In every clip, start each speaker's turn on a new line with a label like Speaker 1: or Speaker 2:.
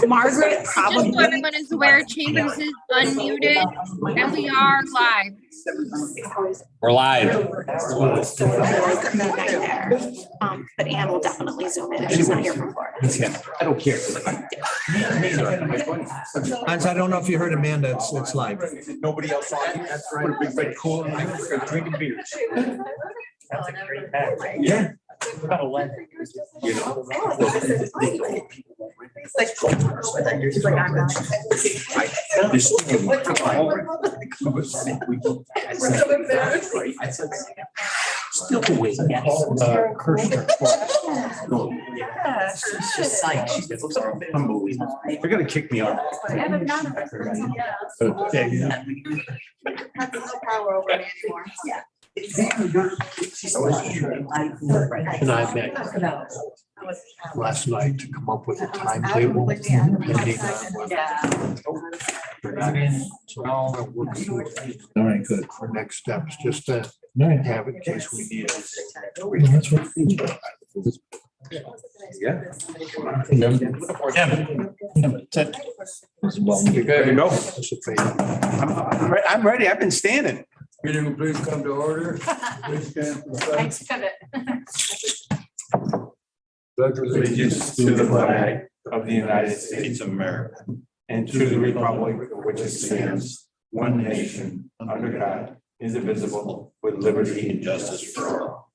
Speaker 1: Margaret
Speaker 2: Just
Speaker 1: probably.
Speaker 2: so everyone is aware, Chambers is unmuted and we are live.
Speaker 3: We're live.
Speaker 1: But Ann will definitely zoom in if she's not here from Florida.
Speaker 3: I don't care.
Speaker 4: Hans, I don't know if you heard Amanda, it's live.
Speaker 3: Nobody else on. That's right. Put a big red cooler. I'm drinking beers. Yeah. You know.
Speaker 1: She's like, I'm not.
Speaker 3: Still wait. Unbelievable. They're gonna kick me off.
Speaker 5: And I met last night to come up with a timetable. Pending on so I'll work through it.
Speaker 4: All right, good.
Speaker 5: For next steps, just to have it in case we need it.
Speaker 3: Yeah.
Speaker 5: You
Speaker 3: There you go.
Speaker 5: participate.
Speaker 3: I'm ready. I've been standing.
Speaker 6: Meeting will please come to order. Please stand for the flag. Pledge
Speaker 3: Allegiance to the flag of the United States of America and to the republic for which it stands, one nation, under God, indivisible, with liberty and justice for all.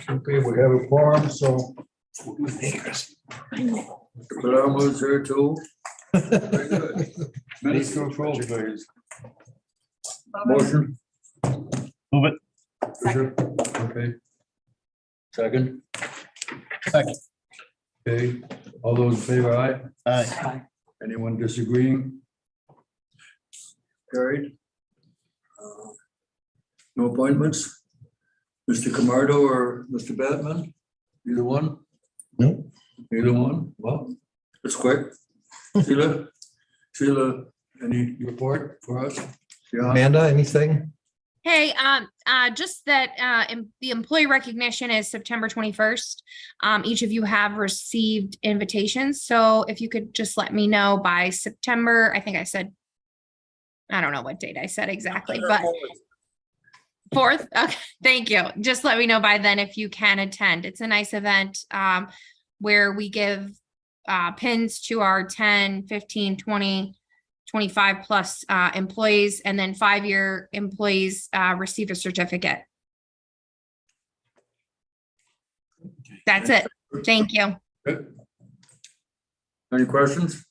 Speaker 6: Okay, we have a forum, so. Palermo's here too. Very good. Minutes to approve, please. Motion.
Speaker 5: Move it.
Speaker 6: Okay. Second. Okay, all those in favor, aye?
Speaker 5: Aye.
Speaker 6: Anyone disagreeing? Carried. No appointments? Mr. Camardo or Mr. Batman? Either one?
Speaker 4: No.
Speaker 6: Either one? Well, it's quick. Sheila, any report for us? Yeah.
Speaker 4: Amanda, anything?
Speaker 2: Hey, just that the employee recognition is September 21st. Each of you have received invitations. So if you could just let me know by September, I think I said, I don't know what date I said exactly, but 4th. Okay, thank you. Just let me know by then if you can attend. It's a nice event where we give pins to our 10, 15, 20, 25 plus employees, and then 5-year employees receive a certificate. That's it. Thank you.
Speaker 6: Good. Any questions?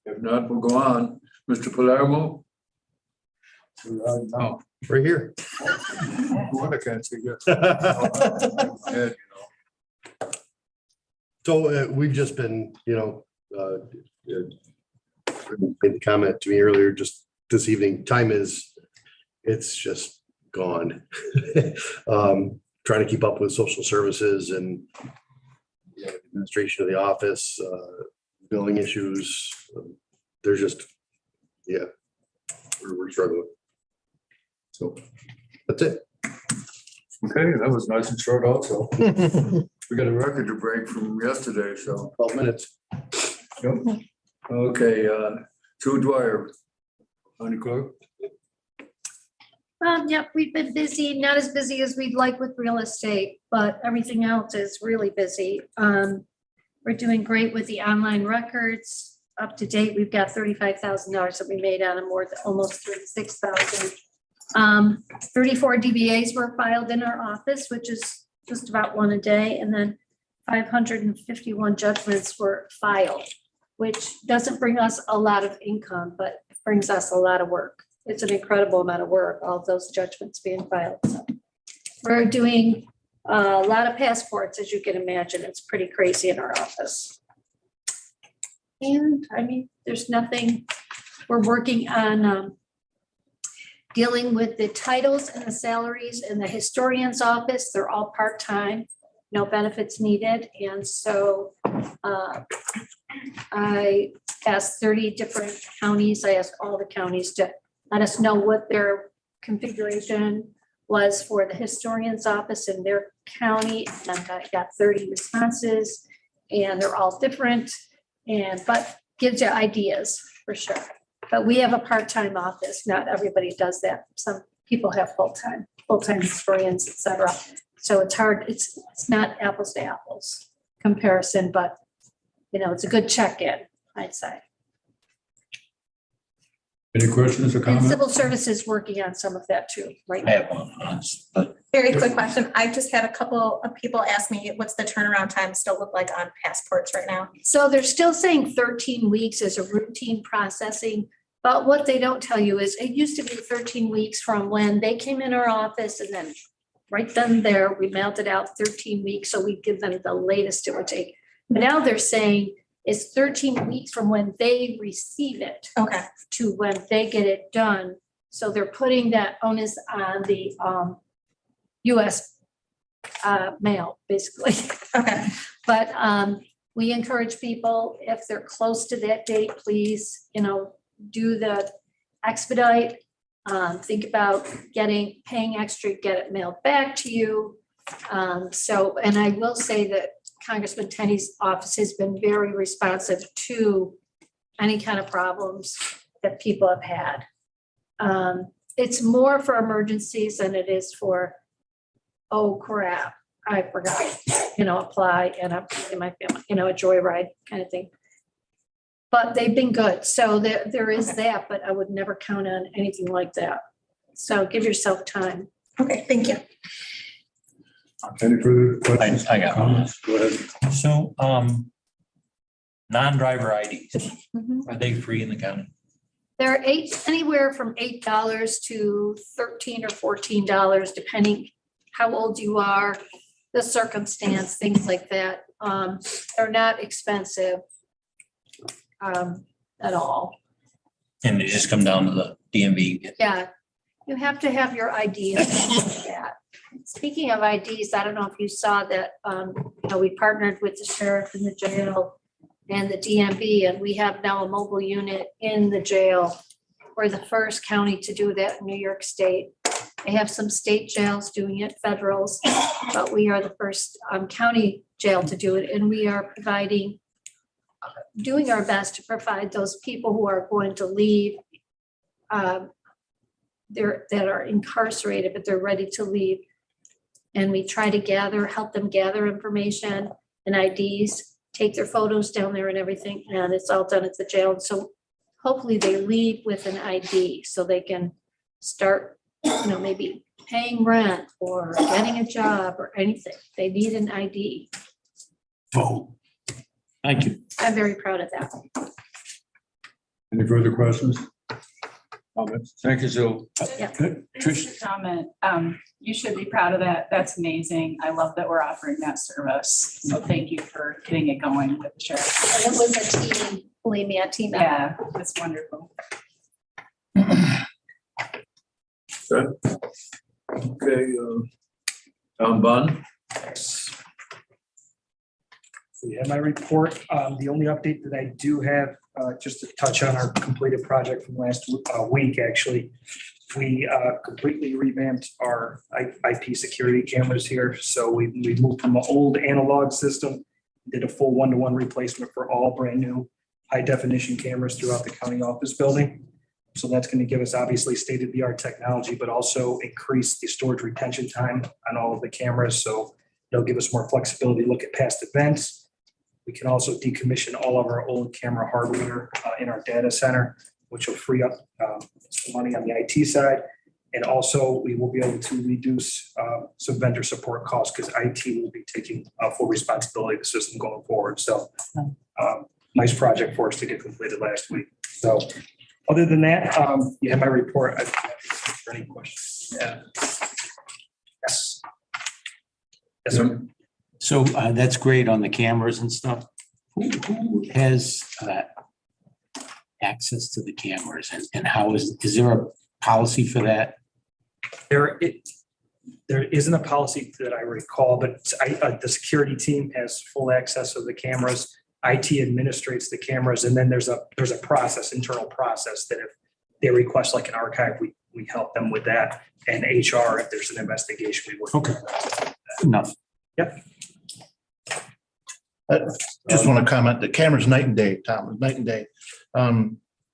Speaker 6: If not, we'll go on. Mr. Palermo?
Speaker 5: Oh, right here.
Speaker 6: I can't see you.
Speaker 5: So we've just been, made the comment to me earlier, just this evening, it's just gone. Trying to keep up with social services and administration of the office, billing issues. They're just, we're struggling. So that's it.
Speaker 6: Okay, that was nice and short also. We got a record to break from yesterday, so.
Speaker 5: 12 minutes.
Speaker 6: Yep. Okay, Sue Dwyer. County Clerk.
Speaker 7: Yep, we've been busy, not as busy as we'd like with real estate, but everything else is really busy. We're doing great with the online records. Up to date, we've got $35,000 that we made out of almost 36,000. 34 DBAs were filed in our office, which is just about one a day, and then 551 judgments were filed, which doesn't bring us a lot of income, but it brings us a lot of work. It's an incredible amount of work, all of those judgments being filed. So we're doing a lot of passports, as you can imagine. It's pretty crazy in our office. And I mean, there's nothing, we're working on dealing with the titles and the salaries in the historian's office. They're all part-time, no benefits needed. And so I asked 30 different counties. I asked all the counties to let us know what their configuration was for the historian's office in their county, and I got 30 responses, and they're all different, but gives you ideas for sure. But we have a part-time office. Not everybody does that. Some people have full-time historians, et cetera. So it's hard. It's not apples to apples comparison, but it's a good check-in, I'd say.
Speaker 6: Any questions or
Speaker 7: And
Speaker 6: comments?
Speaker 7: civil services working on some of that too, right?
Speaker 8: I have one on this, but
Speaker 1: Very quick question. I just had a couple of people ask me, what's the turnaround time still look like on passports right now?
Speaker 7: So they're still saying 13 weeks as a routine processing, but what they don't tell you is it used to be 13 weeks from when they came in our office, and then right then and there, we mailed it out 13 weeks, so we give them the latest it would take. But now they're saying it's 13 weeks from when they receive it
Speaker 1: Okay.
Speaker 7: to when they get it done. So they're putting that onus on the US mail, basically.
Speaker 1: Okay.
Speaker 7: But we encourage people, if they're close to that date, please, do the expedite. Think about paying extra, get it mailed back to you. And I will say that Congressman Tenney's office has been very responsive to any kind of problems that people have had. It's more for emergencies than it is for, oh crap, I forgot, apply and I'm in my family, a joyride kind of thing. But they've been good. So there is that, but I would never count on anything like that. So give yourself time.
Speaker 1: Okay, thank you.
Speaker 6: Any further questions?
Speaker 8: I got one.
Speaker 6: Comments? Go ahead.
Speaker 8: So, non-driver IDs, are they free in the county?
Speaker 7: They're anywhere from $8 to $13 or $14, depending how old you are, the circumstance, things like that. They're not expensive at all.
Speaker 8: And they just come down to the DMV?
Speaker 7: Yeah, you have to have your ID and things like that. Speaking of IDs, I don't know if you saw that, we partnered with the sheriff and the jail and the DMV, and we have now a mobile unit in the jail. We're the first county to do that in New York State. They have some state jails doing it, federals, but we are the first county jail to do it. And we are doing our best to provide those people who are going to leave that are incarcerated, but they're ready to leave. And we try to help them gather information and IDs, take their photos down there and everything, and it's all done at the jail. And so hopefully they leave with an ID so they can start, maybe paying rent or getting a job or anything. They need an ID.
Speaker 8: Oh, thank you.
Speaker 7: I'm very proud of that.
Speaker 6: Any further questions? Comments? Thank you, Sue.
Speaker 7: Yeah.
Speaker 6: Good.
Speaker 9: Just
Speaker 6: Trish,
Speaker 9: a comment. You should be proud of that. That's amazing. I love that we're offering that service. So thank you for getting it going with the sheriff.
Speaker 7: And it was a team, believe me, a team. effort.
Speaker 9: Yeah, that's wonderful.
Speaker 6: good. Okay, Tom Bunn?
Speaker 10: So you have my report. The only update that I do have, just to touch on our completed project from last week, actually. We completely revamped our IP security cameras here. So we moved from an old analog system, did a full one-to-one replacement for all brand new high definition cameras throughout the county office building. So that's going to give us obviously state-of-the-art technology, but also increase the storage retention time on all of the cameras. So it'll give us more flexibility to look at past events. We can also decommission all of our old camera hardware in our data center, which will free up some money on the IT side. And also we will be able to reduce some vendor support costs because IT will be taking full responsibility of the system going forward. So nice project for us to get completed last week. So other than that, you have my report. I'd be happy to answer any questions. Yeah. Yes. Yes, sir.
Speaker 8: So that's great on the cameras and stuff. Who has access to the cameras and how is there a policy for that?
Speaker 10: There isn't a policy that I recall, but the security team has full access of the cameras. IT administrates the cameras, and then there's a process, internal process that if they request like an archive, we help them with that. And HR, if there's an investigation, we work.
Speaker 8: Okay. Enough.
Speaker 11: Just want to comment, the camera's night and day, Tom, night and day.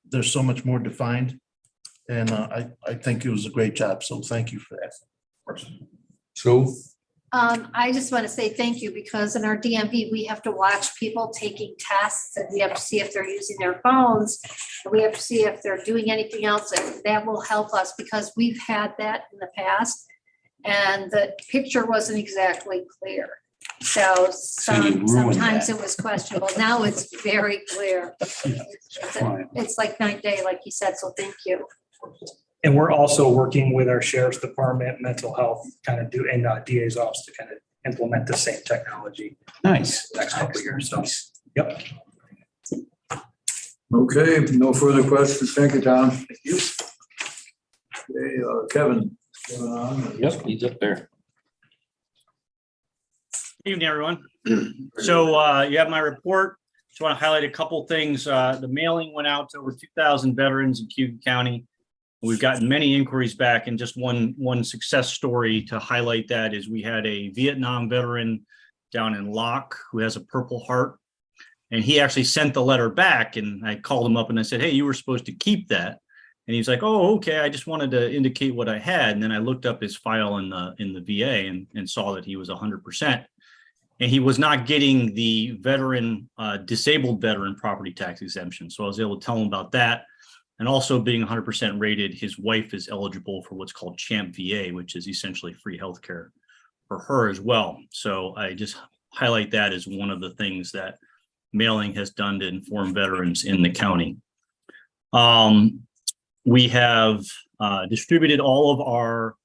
Speaker 11: There's so much more defined. And I think it was a great job. So thank you for that.
Speaker 6: So,
Speaker 7: I just want to say thank you because in our DMV, we have to watch people taking tests and we have to see if they're using their phones. And we have to see if they're doing anything else, and that will help us because we've had that in the past. And the picture wasn't exactly clear. So
Speaker 8: you ruined
Speaker 7: sometimes
Speaker 8: that.
Speaker 7: it was questionable. Now it's very clear. It's like night and day, like you said, so thank you.
Speaker 10: And we're also working with our sheriff's department, mental health, kind of and DA's office to kind of implement the same technology
Speaker 8: Nice.
Speaker 10: next couple of years. So, yep.
Speaker 6: okay, no further questions. Thank you, Tom. Thank you. Okay, Kevin.
Speaker 8: Yep, he's up there.
Speaker 12: Evening, everyone. So you have my report. Just want to highlight a couple things. The mailing went out to over 2,000 veterans in Cayuga County. We've gotten many inquiries back, and just one success story to highlight that is we had a Vietnam veteran down in Locke who has a Purple Heart, and he actually sent the letter back, and I called him up and I said, hey, you were supposed to keep that. And he's like, oh, okay, I just wanted to indicate what I had. And then I looked up his file in the VA and saw that he was 100%. And he was not getting the veteran, disabled veteran property tax exemption. So I was able to tell him about that. And also being 100% rated, his wife is eligible for what's called CHAMP VA, which is essentially free healthcare for her as well. So I just highlight that as one of the things that mailing has done to inform veterans in the county. We have distributed all of our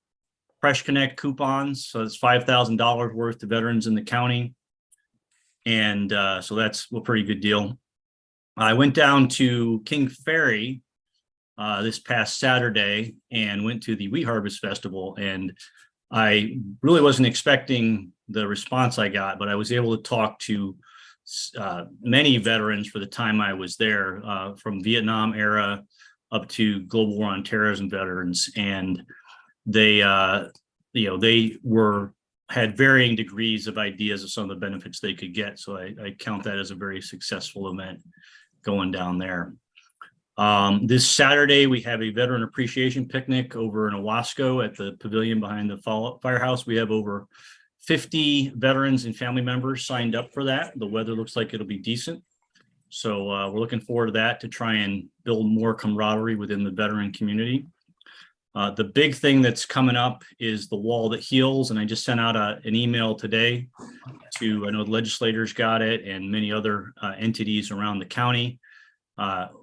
Speaker 12: Fresh Connect coupons. So it's $5,000 worth to veterans in the county. And so that's a pretty good deal. I went down to King Ferry this past Saturday and went to the Wheat Harvest Festival. And I really wasn't expecting the response I got, but I was able to talk to many veterans for the time I was there, from Vietnam era up to Global War on Terrorism veterans. And they, they had varying degrees of ideas of some of the benefits they could get. So I count that as a very successful event going down there. This Saturday, we have a veteran appreciation picnic over in Owasco at the pavilion behind the firehouse. We have over 50 veterans and family members signed up for that. The weather looks like it'll be decent. So we're looking forward to that to try and build more camaraderie within the veteran community. The big thing that's coming up is the Wall That Heals. And I just sent out an email today to, I know the legislators got it and many other entities around the county,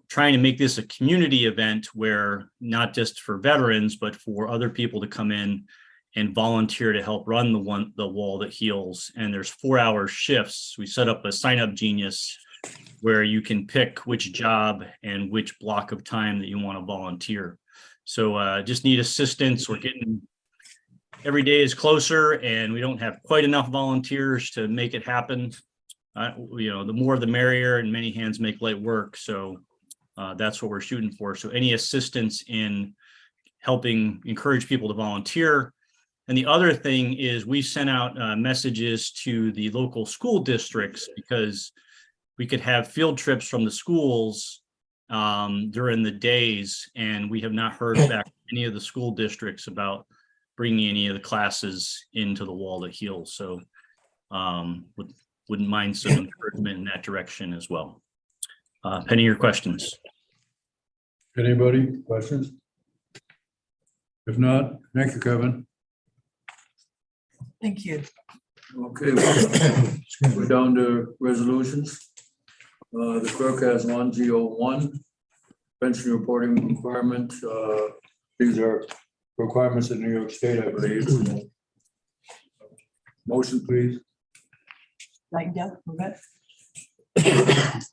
Speaker 12: trying to make this a community event where not just for veterans, but for other people to come in and volunteer to help run the Wall That Heals. And there's 4-hour shifts. We set up a Sign Up Genius where you can pick which job and which block of time that you want to volunteer. So just need assistance. We're getting, every day is closer and we don't have quite enough volunteers to make it happen. The more the merrier, and many hands make light work. So that's what we're shooting for. So any assistance in helping encourage people to volunteer. And the other thing is we sent out messages to the local school districts because we could have field trips from the schools during the days, and we have not heard back from any of the school districts about bringing any of the classes into the Wall That Heals. So wouldn't mind some encouragement in that direction as well. Penny, your questions?
Speaker 6: Anybody, questions? If not, thank you, Kevin.
Speaker 4: Thank you.
Speaker 6: Okay, we're down to resolutions. The clerk has 101, pension reporting requirement. These are requirements in New York State, I believe. Motion, please.
Speaker 9: Nightingale, move it.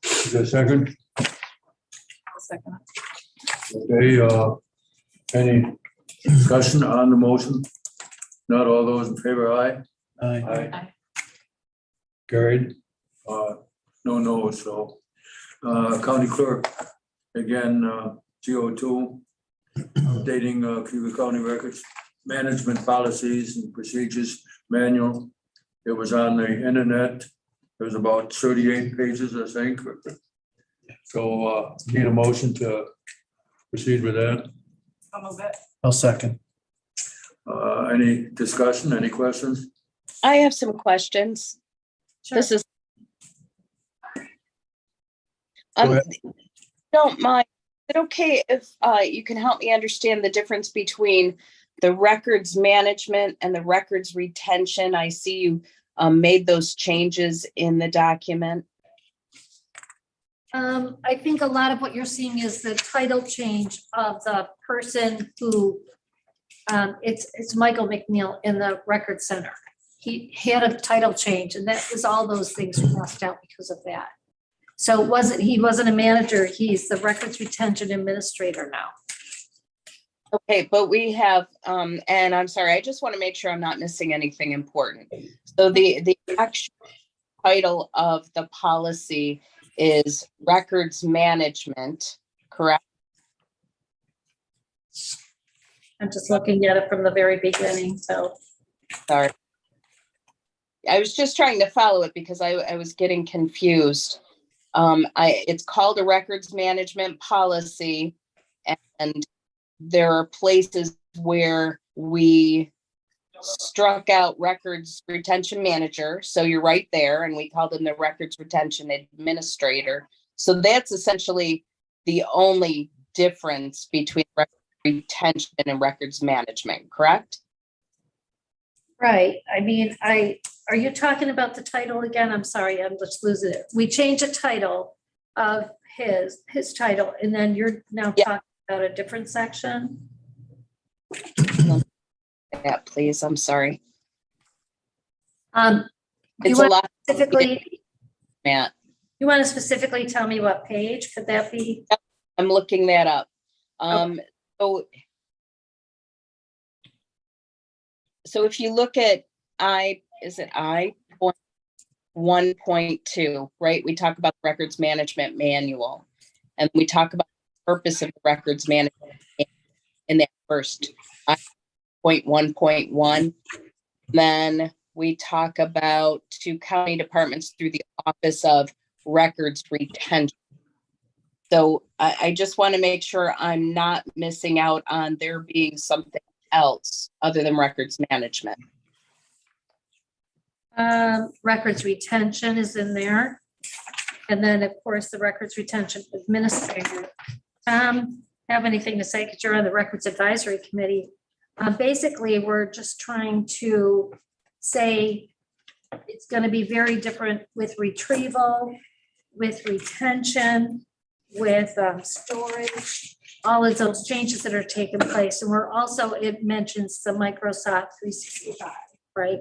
Speaker 6: Is there a second?
Speaker 9: I'll second it.
Speaker 6: Okay, any discussion on the motion? Not all those in favor, aye?
Speaker 9: Aye.
Speaker 6: Carried. No, so, county clerk, again, CO2, updating Cayuga County Records Management Policies and Procedures Manual. It was on the internet. It was about 38 pages, I think. So need a motion to proceed with that.
Speaker 9: I'll move it.
Speaker 11: I'll second.
Speaker 6: Any discussion, any questions?
Speaker 13: I have some questions. This is.
Speaker 4: Go ahead.
Speaker 13: Don't mind, is it okay if you can help me understand the difference between the records management and the records retention? I see you made those changes in the document.
Speaker 7: I think a lot of what you're seeing is the title change of the person who, it's Michael McNeil in the Record Center. He had a title change, and that was all those things crossed out because of that. So he wasn't a manager, he's the records retention administrator now.
Speaker 13: Okay, but we have, and I'm sorry, I just want to make sure I'm not missing anything important. So the actual title of the policy is records management, correct?
Speaker 7: I'm just looking at it from the very beginning, so.
Speaker 13: Sorry. I was just trying to follow it because I was getting confused. It's called a records management policy, and there are places where we struck out records retention manager. So you're right there, and we called him the records retention administrator. So that's essentially the only difference between records retention and records management, correct?
Speaker 7: Right, I mean, are you talking about the title again? I'm sorry, I'm just losing it. We changed the title of his title, and then you're now talking about a different section?
Speaker 13: Yeah, please, I'm sorry.
Speaker 7: You
Speaker 13: It's a
Speaker 7: want
Speaker 13: lot.
Speaker 7: specifically,
Speaker 13: Matt,
Speaker 7: you want to specifically tell me what page? Could that be?
Speaker 13: I'm looking that up. So if you look at I.1.2, right? We talk about the records management manual, and we talk about the purpose of the records management in that first I.1.1. Then we talk about to county departments through the Office of Records Retention. So I just want to make sure I'm not missing out on there being something else other than records management.
Speaker 7: Records retention is in there. And then, of course, the records retention administrator. Have anything to say, because you're on the Records Advisory Committee. Basically, we're just trying to say it's going to be very different with retrieval, with retention, with storage, all of those changes that are taking place. And we're also, it mentions the Microsoft 365, right?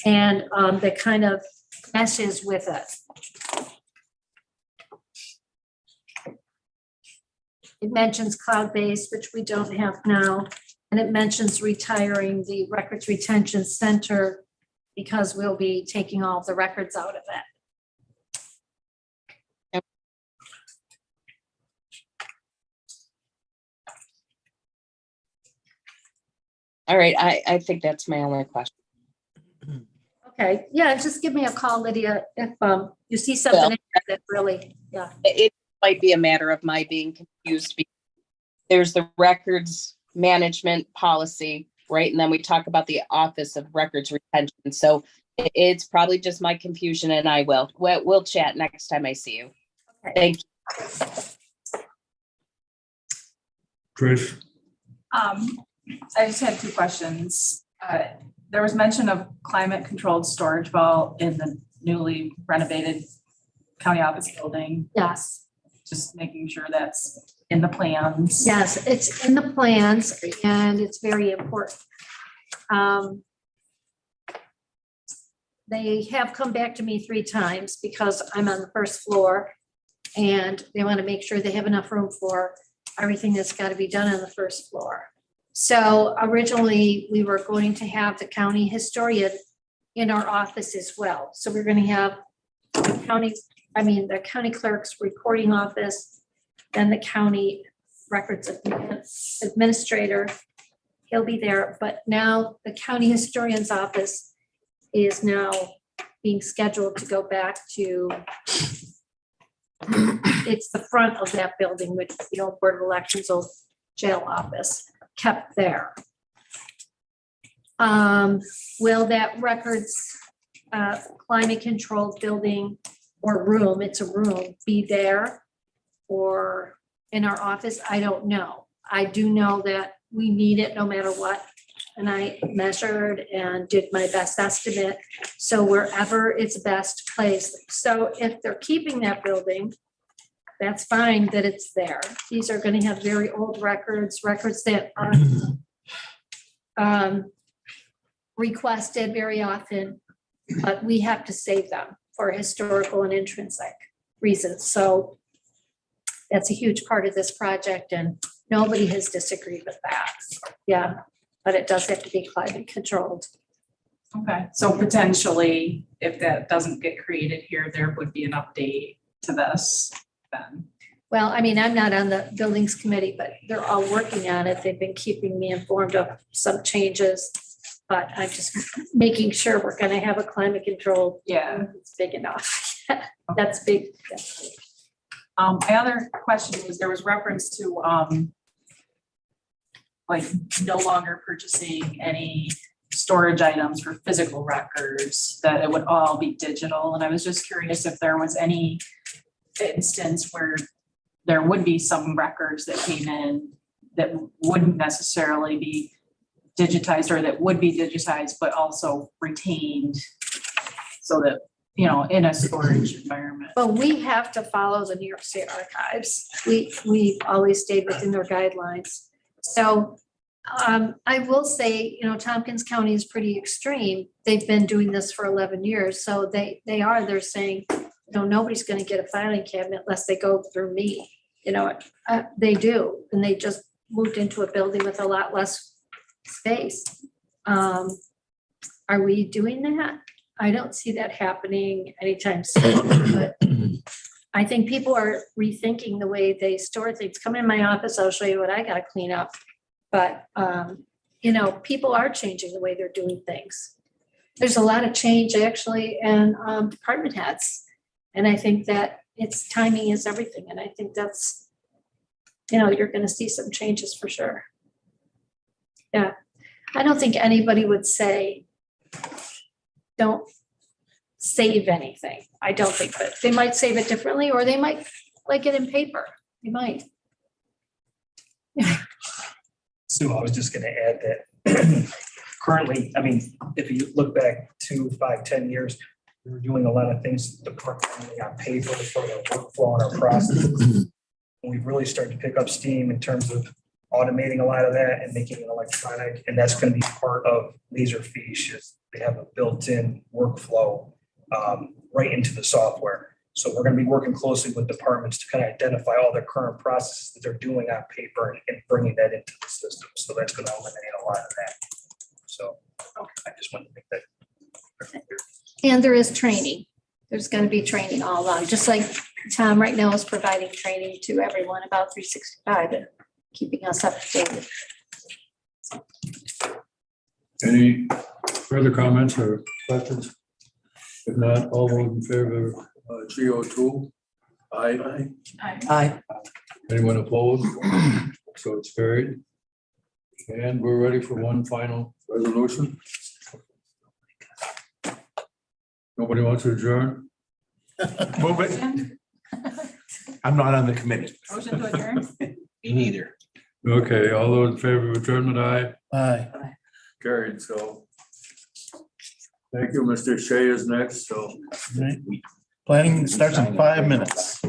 Speaker 7: And that kind of meshes with it. It mentions cloud-based, which we don't have now. And it mentions retiring the Records Retention Center because we'll be taking all the records out of it.
Speaker 13: All right, I think that's my only question.
Speaker 7: Okay, yeah, just give me a call, Lydia, if you see something in there that really, yeah.
Speaker 13: It might be a matter of my being confused. Because there's the records management policy, right? And then we talk about the Office of Records Retention. So it's probably just my confusion, and we'll chat next time I see you. Okay. Thank you.
Speaker 6: Trish?
Speaker 9: I just had two questions. There was mention of climate controlled storage vault in the newly renovated county office building.
Speaker 7: Yes.
Speaker 9: Just making sure that's in the plans.
Speaker 7: Yes, it's in the plans and it's very important. They have come back to me 3 times because I'm on the first floor and they want to make sure they have enough room for everything that's got to be done on the first floor. So originally we were going to have the county historian in our office as well. So we're going to have the county clerk's recording office, then the county records administrator. He'll be there, but now the county historian's office is now being scheduled to go back to, it's the front of that building, which is the old Board of Elections old jail office, kept there. Will that records, climate controlled building or room, it's a room, be there or in our office? I don't know. I do know that we need it no matter what. And I measured and did my best estimate. So wherever it's best placed. So if they're keeping that building, that's fine that it's there. These are going to have very old records that are requested very often, but we have to save them for historical and intrinsic reasons. So that's a huge part of this project and nobody has disagreed with that. Yeah, but it does have to be climate controlled.
Speaker 9: Okay, so potentially, if that doesn't get created here, there would be an update to this then.
Speaker 7: Well, I mean, I'm not on the buildings committee, but they're all working on it. They've been keeping me informed of some changes. But I'm just making sure we're gonna have a climate control.
Speaker 9: Yeah.
Speaker 7: It's big enough. That's big. That's big.
Speaker 9: My other question was, there was reference to, like no longer purchasing any storage items for physical records, that it would all be digital. And I was just curious if there was any instance where there would be some records that came in that wouldn't necessarily be digitized or that would be digitized, but also retained so that, you know, in a storage environment.
Speaker 7: Well, we have to follow the New York State Archives. We've always stayed within their guidelines. So I will say, you know, Tompkins County is pretty extreme. They've been doing this for 11 years. So they're saying, you know, nobody's going to get a filing cabinet unless they go through me. You know, they do. And they just moved into a building with a lot less space. Are we doing that? I don't see that happening anytime soon, but I think people are rethinking the way they store things. Come in my office, I'll show you what I got to clean up. But, you know, people are changing the way they're doing things. There's a lot of change actually in department heads. And I think that it's timing is everything. And I think that's, you know, you're going to see some changes for sure. Yeah. I don't think anybody would say, don't save anything. I don't think, but they might save it differently or they might like it in paper. They might.
Speaker 10: Sue, I was just gonna add that currently, I mean, if you look back 2, 5, 10 years, we were doing a lot of things departmentally on paper for our workflow and our processes. And we've really started to pick up steam in terms of automating a lot of that and making it electronic. And that's going to be part of Laserfiche is they have a built-in workflow right into the software. So we're going to be working closely with departments to kind of identify all their current processes that they're doing on paper and bringing that into the system. So that's going to eliminate a lot of that. So I just wanted to make that clear.
Speaker 7: And there is training. There's going to be training all along, just like Tom right now is providing training to everyone about 365 and keeping us up to date.
Speaker 6: Any further comments or questions? If not, all those in favor of GO2? Aye.
Speaker 1: Aye.
Speaker 6: Anyone opposed? So it's carried. And we're ready for one final resolution. Nobody wants to adjourn?
Speaker 3: Move it. I'm not on the committee.
Speaker 9: Motion to adjourn?
Speaker 3: Me neither.
Speaker 6: Okay, all those in favor of adjournment, aye.
Speaker 11: Aye.
Speaker 6: Carried, so. Thank you, Mr. Shea is next, so.
Speaker 11: Right. Planning starts in 5 minutes.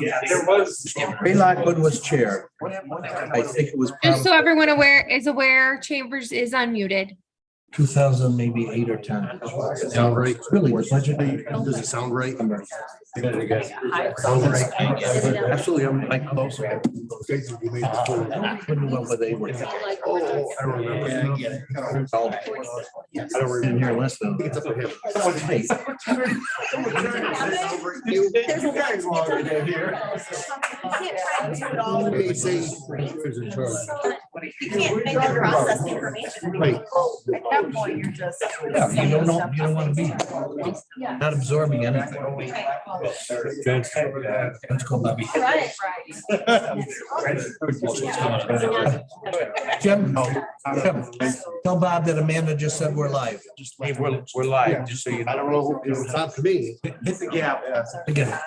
Speaker 3: Yeah, there was.
Speaker 4: Ray Lockwood was chair. I think it was
Speaker 2: Just so
Speaker 4: probably
Speaker 2: everyone is aware, Chambers is unmuted.
Speaker 4: 2000, maybe 8 or 10.
Speaker 5: Sound right?
Speaker 4: Really, the budget.
Speaker 5: Does it sound right?
Speaker 4: Sounds right. Absolutely, I'm like close. I couldn't remember they were.
Speaker 5: Oh, I don't remember.
Speaker 4: Yeah, I get it. I don't remember here less than.
Speaker 5: It's up to him.
Speaker 4: Hey,
Speaker 5: They say-
Speaker 1: You can't make them process the information.
Speaker 5: Right.
Speaker 1: At that point, you're just.
Speaker 4: Yeah, you don't know, you don't want to be not absorbing anything. Let's go, Bobby.
Speaker 1: Right.
Speaker 4: Jim, tell Bob that Amanda just said we're live.
Speaker 3: Hey, we're live, just so you
Speaker 5: I
Speaker 3: know.
Speaker 5: don't know, it's not to me.
Speaker 3: Hit the gap.
Speaker 4: Again,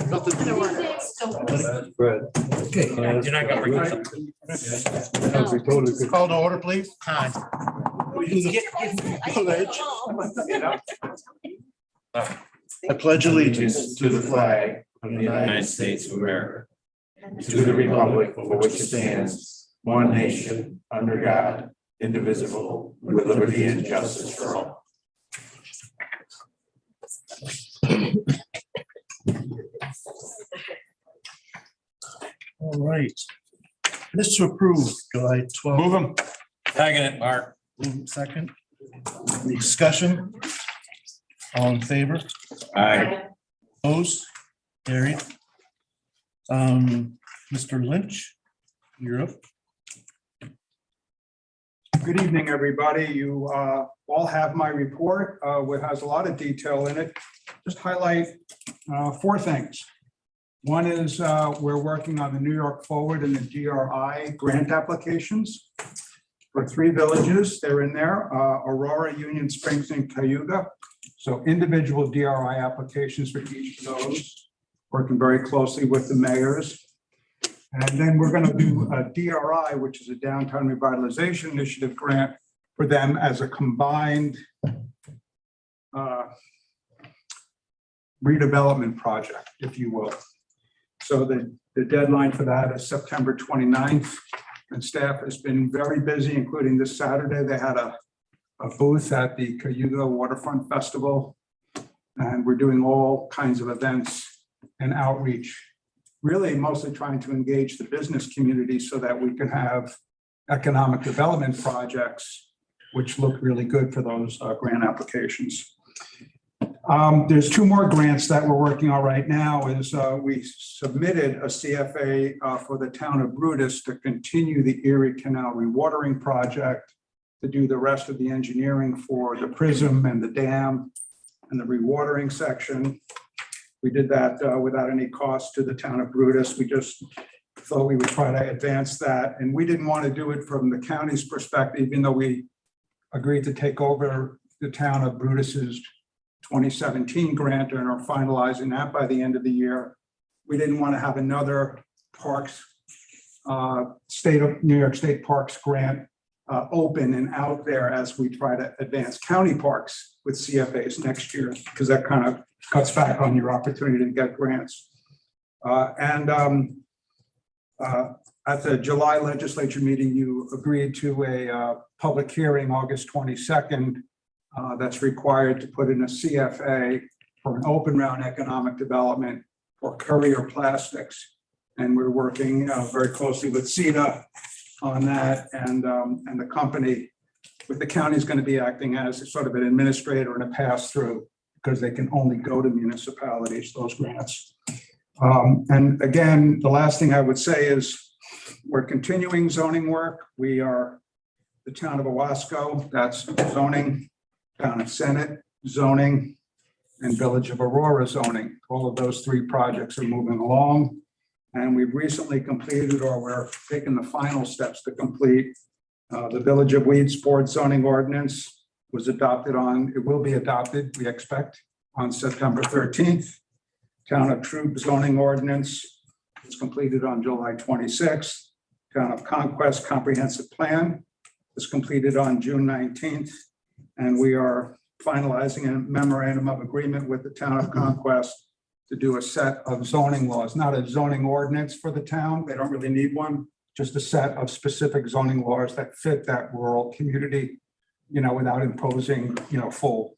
Speaker 5: Nothing to me.
Speaker 4: okay.
Speaker 3: You're not gonna bring
Speaker 11: It's called to order, please. I pledge allegiance
Speaker 3: To the flag of the United States of America. To the republic for which it stands, one nation, under God, indivisible, with liberty and justice for all.
Speaker 11: All right. This to approve July 12th.
Speaker 3: Move them. Tagging it, Mark.
Speaker 11: Second. Any discussion? All in favor?
Speaker 3: Aye.
Speaker 11: Opposed? Carried. Mr. Lynch, you're up.
Speaker 14: Good evening, everybody. You all have my report, which has a lot of detail in it. Just highlight 4 things. One is we're working on the New York Forward and the DRI grant applications for 3 villages. They're in there, Aurora, Union Springs, and Cayuga. So individual DRI applications for each of those, working very closely with the mayors. And then we're going to do a DRI, which is a Downtown Revitalization Initiative grant for them as a combined redevelopment project, if you will. So the deadline for that is September 29th. And staff has been very busy, including this Saturday. They had a booth at the Cayuga Waterfront Festival. And we're doing all kinds of events and outreach, really mostly trying to engage the business community so that we can have economic development projects, which look really good for those grant applications. There's 2 more grants that we're working on right now. Is we submitted a CFA for the town of Brutus to continue the Erie Canal rewatering project, to do the rest of the engineering for the prism and the dam and the rewatering section. We did that without any cost to the town of Brutus. We just thought we would try to advance that. And we didn't want to do it from the county's perspective, even though we agreed to take over the town of Brutus's 2017 grant and are finalizing that by the end of the year. We didn't want to have another parks, state of New York State Parks grant open and out there as we try to advance county parks with CFAs next year, because that kind of cuts back on your opportunity to get grants. At the July legislature meeting, you agreed to a public hearing August 22nd that's required to put in a CFA for an open round economic development for Courier Plastics. And we're working very closely with CETA on that, and the company with the county is going to be acting as sort of an administrator and a pass-through, because they can only go to municipalities, those grants. And again, the last thing I would say is we're continuing zoning work. We are the town of Owasco, that's zoning, town of Senate, zoning, and Village of Aurora zoning. All of those 3 projects are moving along. And we've recently completed, or we're taking the final steps to complete, the Village of Weedsport zoning ordinance was adopted it will be adopted, we expect, on September 13th. Town of Troop zoning ordinance was completed on July 26th. Town of Conquest comprehensive plan was completed on June 19th. And we are finalizing a memorandum of agreement with the town of Conquest to do a set of zoning laws, not a zoning ordinance for the town. They don't really need one, just a set of specific zoning laws that fit that rural community, without imposing, full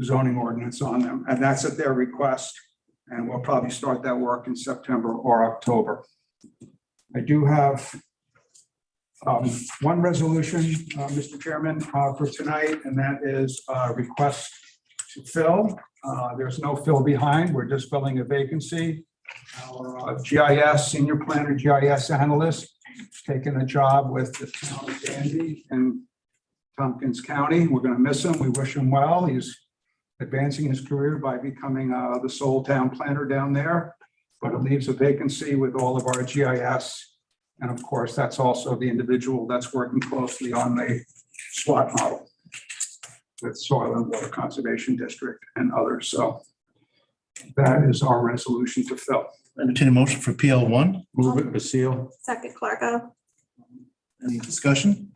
Speaker 14: zoning ordinance on them. And that's at their request. And we'll probably start that work in September or October. I do have one resolution, Mr. Chairman, for tonight, and that is a request to fill. There's no fill behind. We're just filling a vacancy. Our GIS, senior planner GIS analyst, has taken a job with the town of Danby in Tompkins County. We're going to miss him. We wish him well. He's advancing his career by becoming the sole town planner down there, but it leaves a vacancy with all of our GIS. And of course, that's also the individual that's working closely on the SWOT model with Soil and Water Conservation District and others. So that is our resolution to fill.
Speaker 11: Entertain a motion for PL one.
Speaker 3: Move it, Basile.
Speaker 1: Second, Clarko.
Speaker 11: Any discussion?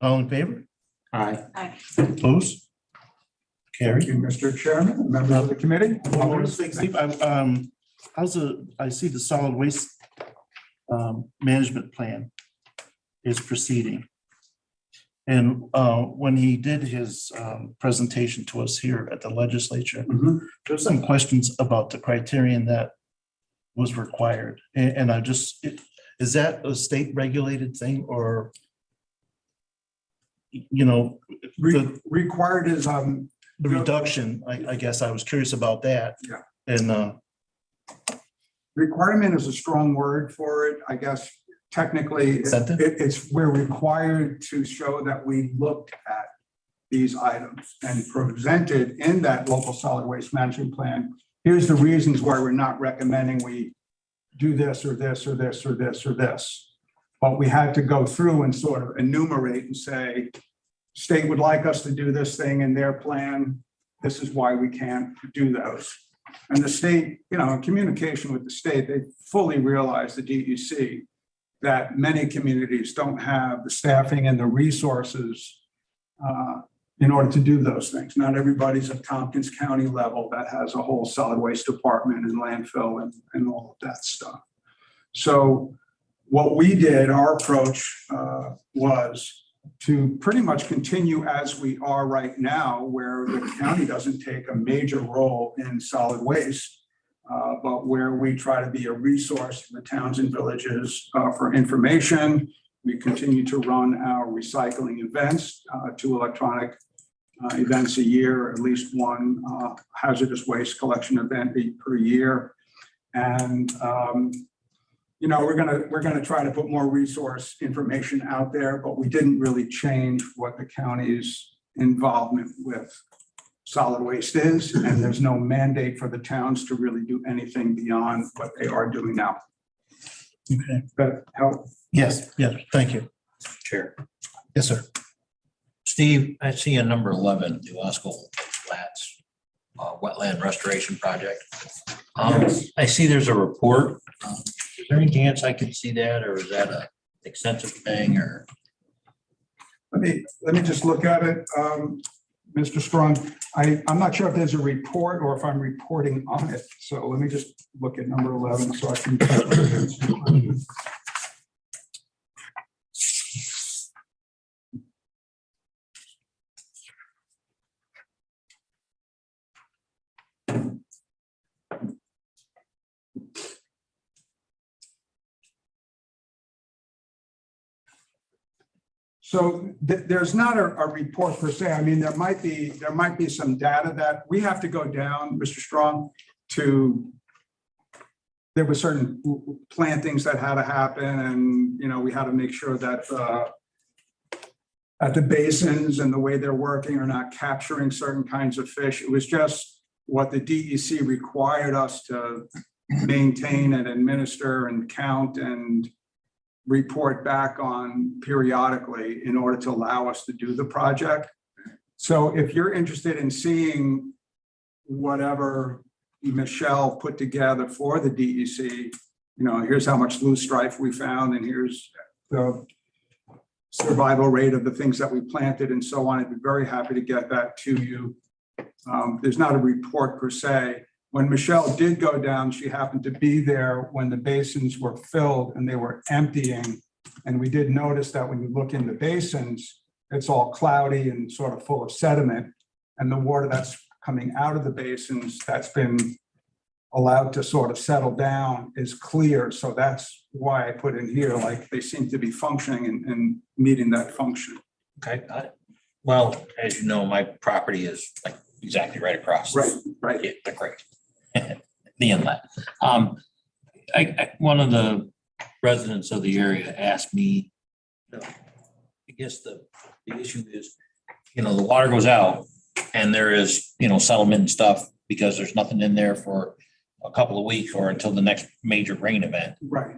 Speaker 11: All in favor?
Speaker 3: Aye.
Speaker 11: Opposed? Carried.
Speaker 14: Thank you, Mr. Chairman, members of the committee.
Speaker 11: One more thing, Steve, I see the solid waste management plan is proceeding. And when he did his presentation to us here at the legislature, there's some questions about the criterion that was required. And I just, is that a state regulated thing or,
Speaker 14: Required is
Speaker 11: the reduction, I guess I was curious about that.
Speaker 14: Yeah.
Speaker 11: And
Speaker 14: requirement is a strong word for it. I guess technically
Speaker 11: Incentive?
Speaker 14: we're required to show that we looked at these items and presented in that local solid waste management plan. Here's the reasons why we're not recommending we do this or this or this or this or this. But we had to go through and sort of enumerate and say, state would like us to do this thing in their plan. This is why we can't do those. And the state, in communication with the state, they fully realize, the DEC, that many communities don't have the staffing and the resources in order to do those things. Not everybody's at Tompkins County level that has a whole solid waste department and landfill and all of that stuff. So what we did, our approach was to pretty much continue as we are right now, where the county doesn't take a major role in solid waste, but where we try to be a resource for the towns and villages for information. We continue to run our recycling events, 2 electronic events a year, at least one hazardous waste collection event per year. And we're gonna try to put more resource information out there, but we didn't really change what the county's involvement with solid waste is, and there's no mandate for the towns to really do anything beyond what they are doing now.
Speaker 11: okay.
Speaker 14: That help?
Speaker 11: Yes, thank you.
Speaker 8: Chair.
Speaker 11: Yes, sir.
Speaker 8: Steve, I see a number 11, the Osco Flats wetland restoration project. I see there's a report. Is there any chance I could see that, or is that a extensive thing, or?
Speaker 14: Let me just look at it. Mr. Strong, I'm not sure if there's a report or if I'm reporting on it. So let me just look at number 11 so I can. So there's not a report per se. I mean, there might be some data that we have to go down, Mr. Strong, there were certain plantings that had to happen, and we had to make sure that the basins and the way they're working are not capturing certain kinds of fish. It was just what the DEC required us to maintain and administer and count and report back on periodically in order to allow us to do the project. So if you're interested in seeing whatever Michelle put together for the DEC, here's how much loose strife we found, and here's the survival rate of the things that we planted and so on. I'd be very happy to get that to you. There's not a report per se. When Michelle did go down, she happened to be there when the basins were filled and they were emptying. And we did notice that when you look in the basins, it's all cloudy and sort of full of sediment. And the water that's coming out of the basins that's been allowed to sort of settle down is clear. So that's why I put in here, like they seem to be functioning and meeting that function.
Speaker 8: Okay, got it. Well, as you know, my property is like exactly right across.
Speaker 14: Right, right.
Speaker 8: Yeah, the creek, the inlet. One of the residents of the area asked me, I guess the issue is, the water goes out and there is, settlement and stuff because there's nothing in there for a couple of weeks or until the next major rain event.
Speaker 14: Right.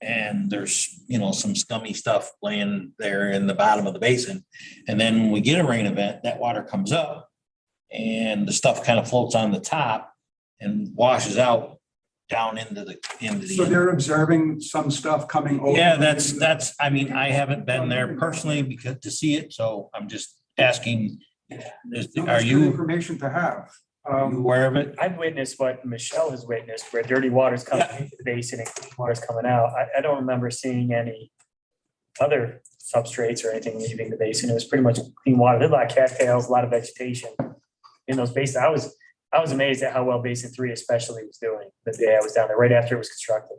Speaker 8: And there's, some scummy stuff laying there in the bottom of the basin. And then when we get a rain event, that water comes up and the stuff kind of floats on the top and washes out down into the.
Speaker 14: So they're observing some stuff coming over.
Speaker 8: Yeah, that's, I mean, I haven't been there personally because to see it, so I'm just asking,
Speaker 14: That's
Speaker 8: are
Speaker 14: good
Speaker 8: you
Speaker 14: information to have?
Speaker 8: aware of it?
Speaker 10: I've witnessed what Michelle has witnessed, where dirty water's coming into the basin and clean water's coming out. I don't remember seeing any other substrates or anything leaving the basin. It was pretty much clean water. There's a lot of cattails, a lot of vegetation in those basins. I was amazed at how well Basin 3 especially was doing the day I was down there, right after it was constructed.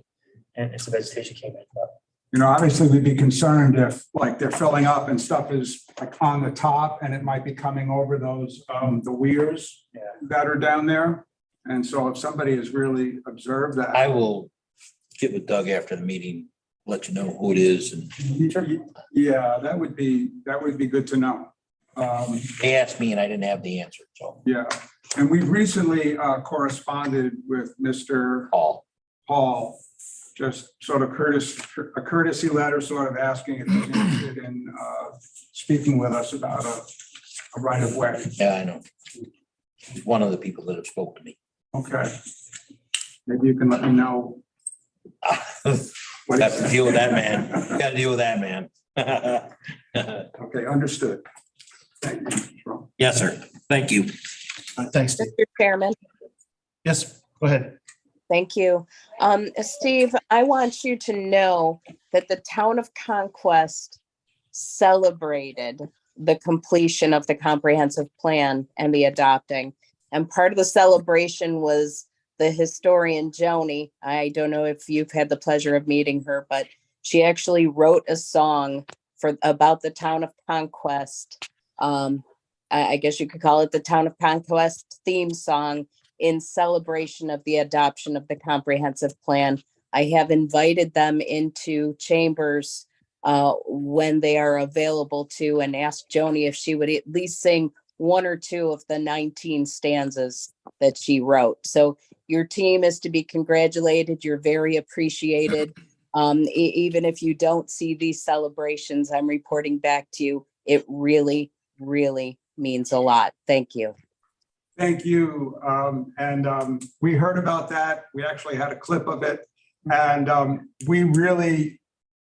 Speaker 10: And some vegetation came in.
Speaker 14: Obviously we'd be concerned if like they're filling up and stuff is like on the top and it might be coming over those, the weirs that are down there. And so if somebody has really observed that.
Speaker 8: I will get with Doug after the meeting, let you know who it is. And
Speaker 14: Yeah, that would be good to know.
Speaker 8: they asked me and I didn't have the answer, so.
Speaker 14: Yeah, and we've recently corresponded with Mr. Hall, just sort of a courtesy letter, sort of asking if he's interested in speaking with us about a right of way.
Speaker 8: Yeah, I know. He's one of the people that have spoken to me.
Speaker 14: Okay. Maybe you can let me know.
Speaker 8: Got to deal with that man. Got to deal with that man.
Speaker 14: Okay, understood. Thank you, Mr. Strong.
Speaker 8: Yes, sir. Thank you.
Speaker 11: Thanks, Steve.
Speaker 13: Mr. Chairman,
Speaker 11: Yes, go ahead.
Speaker 13: thank you. Steve, I want you to know that the town of Conquest celebrated the completion of the comprehensive plan and the adopting. And part of the celebration was the historian Joni. I don't know if you've had the pleasure of meeting her, but she actually wrote a song about the town of Conquest. I guess you could call it the town of Conquest theme song in celebration of the adoption of the comprehensive plan. I have invited them into chambers when they are available to, and asked Joni if she would at least sing one or two of the 19 stanzas that she wrote. So your team is to be congratulated. You're very appreciated. Even if you don't see these celebrations, I'm reporting back to you. It really, really means a lot. Thank you.
Speaker 14: Thank you. We heard about that. We actually had a clip of it. And we really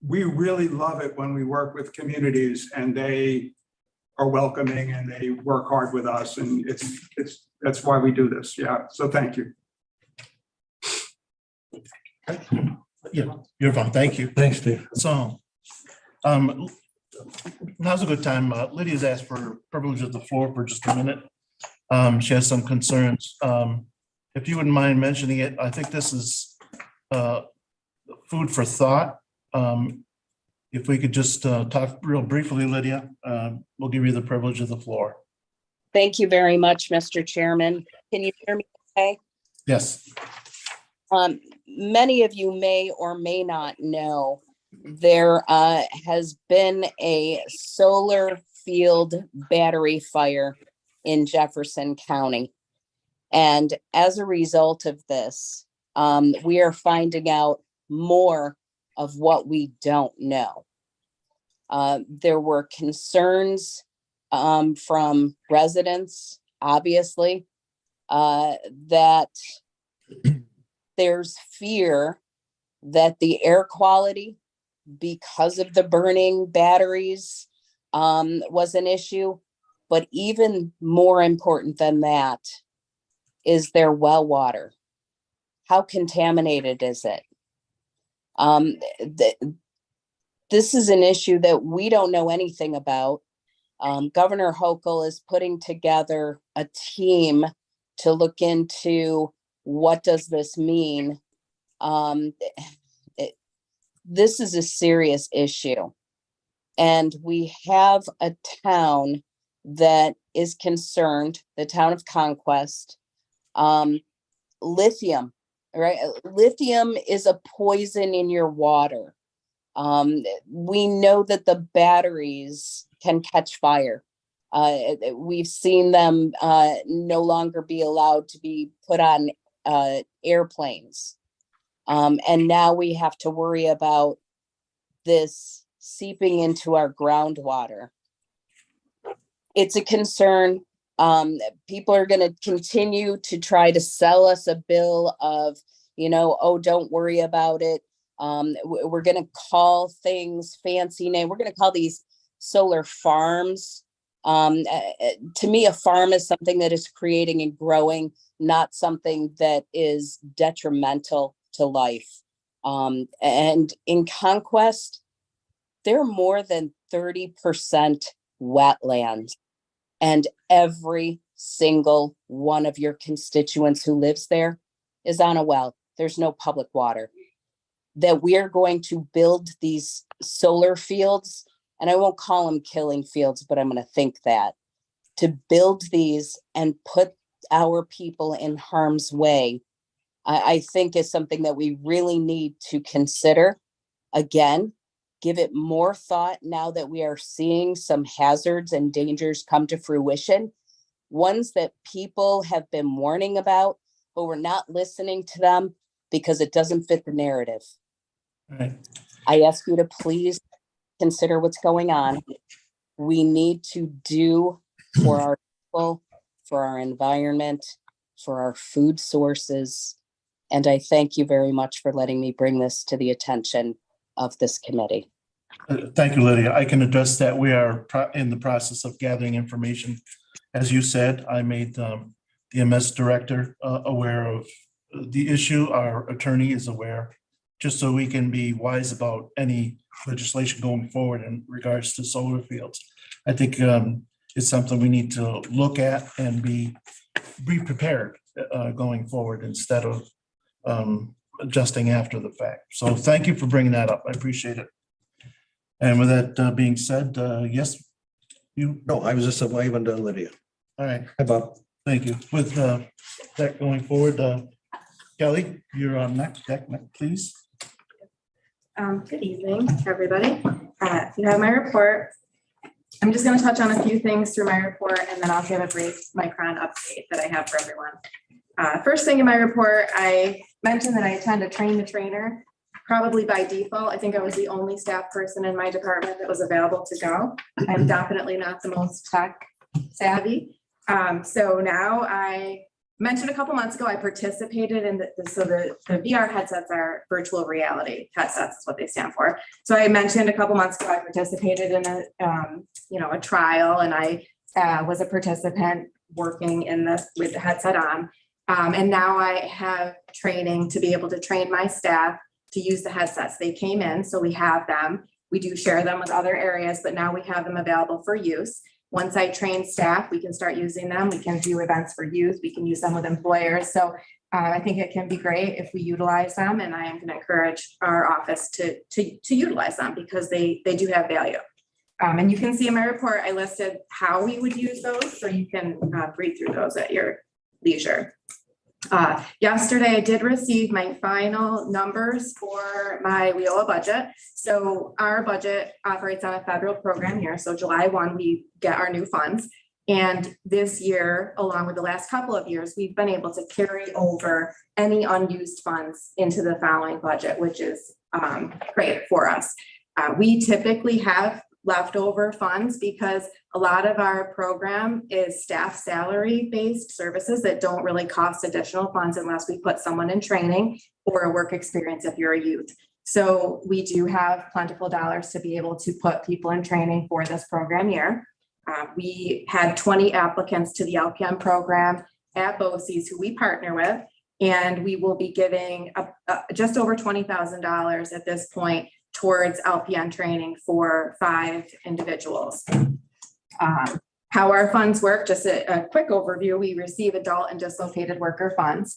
Speaker 14: love it when we work with communities and they are welcoming and they work hard with us. And that's why we do this. Yeah. So thank you.
Speaker 11: Yeah, you're fine. Thank you.
Speaker 4: Thanks, Steve.
Speaker 11: So, now's a good time. Lydia's asked for privilege of the floor for just a minute. She has some concerns. If you wouldn't mind mentioning it, I think this is food for thought. If we could just talk real briefly, Lydia, we'll give you the privilege of the floor.
Speaker 13: Thank you very much, Mr. Chairman. Can you hear me okay?
Speaker 11: Yes.
Speaker 13: Many of you may or may not know there has been a solar field battery fire in Jefferson County. And as a result of this, we are finding out more of what we don't know. There were concerns from residents, obviously, that there's fear that the air quality because of the burning batteries was an issue. But even more important than that, is their well water? How contaminated is it? This is an issue that we don't know anything about. Governor Hochul is putting together a team to look into what does this mean. This is a serious issue. And we have a town that is concerned, the town of Conquest. Lithium, right? Lithium is a poison in your water. We know that the batteries can catch fire. We've seen them no longer be allowed to be put on airplanes. And now we have to worry about this seeping into our groundwater. It's a concern. People are going to continue to try to sell us a bill of, oh, don't worry about it. We're going to call things fancy name. We're going to call these solar farms. To me, a farm is something that is creating and growing, not something that is detrimental to life. And in Conquest, there are more than 30% wetlands, and every single one of your constituents who lives there is on a well. There's no public water. That we are going to build these solar fields, and I won't call them killing fields, but I'm going to think that, to build these and put our people in harm's way, I think is something that we really need to consider. Again, give it more thought now that we are seeing some hazards and dangers come to fruition, ones that people have been warning about, but we're not listening to them because it doesn't fit the narrative.
Speaker 11: Right.
Speaker 13: I ask you to please consider what's going on. We need to do for our people, for our environment, for our food sources. And I thank you very much for letting me bring this to the attention of this committee.
Speaker 11: Thank you, Lydia. I can address that. We are in the process of gathering information. As you said, I made the MS director aware of the issue. Our attorney is aware, just so we can be wise about any legislation going forward in regards to solar fields. I think it's something we need to look at and be prepared going forward instead of adjusting after the fact. So thank you for bringing that up. I appreciate it. And with that being said, yes, you.
Speaker 4: No, I was just waving to Lydia.
Speaker 11: All right.
Speaker 4: Hi, Bob.
Speaker 11: Thank you. With that going forward, Kelly, you're on next deck, please.
Speaker 15: Good evening, everybody. You have my report. I'm just going to touch on a few things through my report, and then I'll give a brief Micron update that I have for everyone. First thing in my report, I mentioned that I intend to train the trainer. Probably by default, I think I was the only staff person in my department that was available to go. I'm definitely not the most tech savvy. So now I mentioned a couple months ago, I participated in the VR headsets are virtual reality headsets is what they stand for. So I mentioned a couple months ago, I participated in a trial, and I was a participant working with the headset on. And now I have training to be able to train my staff to use the headsets. They came in, so we have them. We do share them with other areas, but now we have them available for use. Once I train staff, we can start using them. We can do events for youth. We can use them with employers. So I think it can be great if we utilize them, and I am going to encourage our office to utilize them because they do have value. And you can see in my report, I listed how we would use those, so you can read through those at your leisure. Yesterday, I did receive my final numbers for my WIOA budget. So our budget operates on a federal program year. So July 1, we get our new funds. And this year, along with the last couple of years, we've been able to carry over any unused funds into the following budget, which is great for us. We typically have leftover funds because a lot of our program is staff salary based services that don't really cost additional funds unless we put someone in training or a work experience if you're a youth. So we do have plentiful dollars to be able to put people in training for this program year. We had 20 applicants to the LPM program. at BOCES, who we partner with. And we will be giving just over $20,000 at this point towards LPN training for 5 individuals. How our funds work, just a quick overview, we receive adult and dislocated worker funds.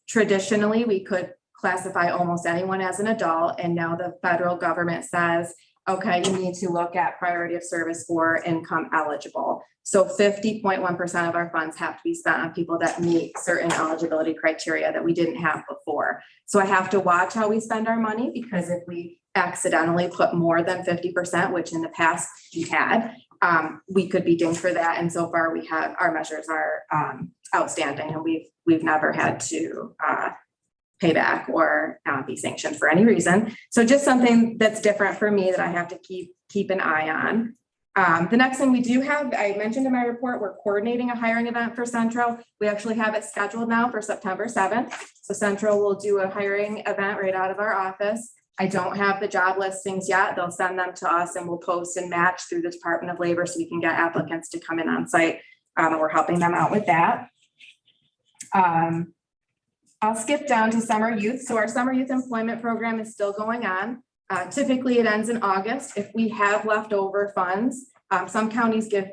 Speaker 15: Traditionally, we could classify almost anyone as an adult, and now the federal government says, okay, you need to look at priority of service for income eligible. So 50.1% of our funds have to be spent on people that meet certain eligibility criteria that we didn't have before. So I have to watch how we spend our money, because if we accidentally put more than 50%, which in the past we had, we could be dinged for that. And so far we have, our measures are outstanding, and we've never had to pay back or be sanctioned for any reason. So just something that's different for me that I have to keep an eye on. The next thing we do have, I mentioned in my report, we're coordinating a hiring event for Central. We actually have it scheduled now for September 7th. So Central will do a hiring event right out of our office. I don't have the job listings yet. They'll send them to us and we'll post and match through the Department of Labor so we can get applicants to come in on site. And we're helping them out with that. I'll skip down to summer youth. So our summer youth employment program is still going on. Typically it ends in August. If we have leftover funds, some counties give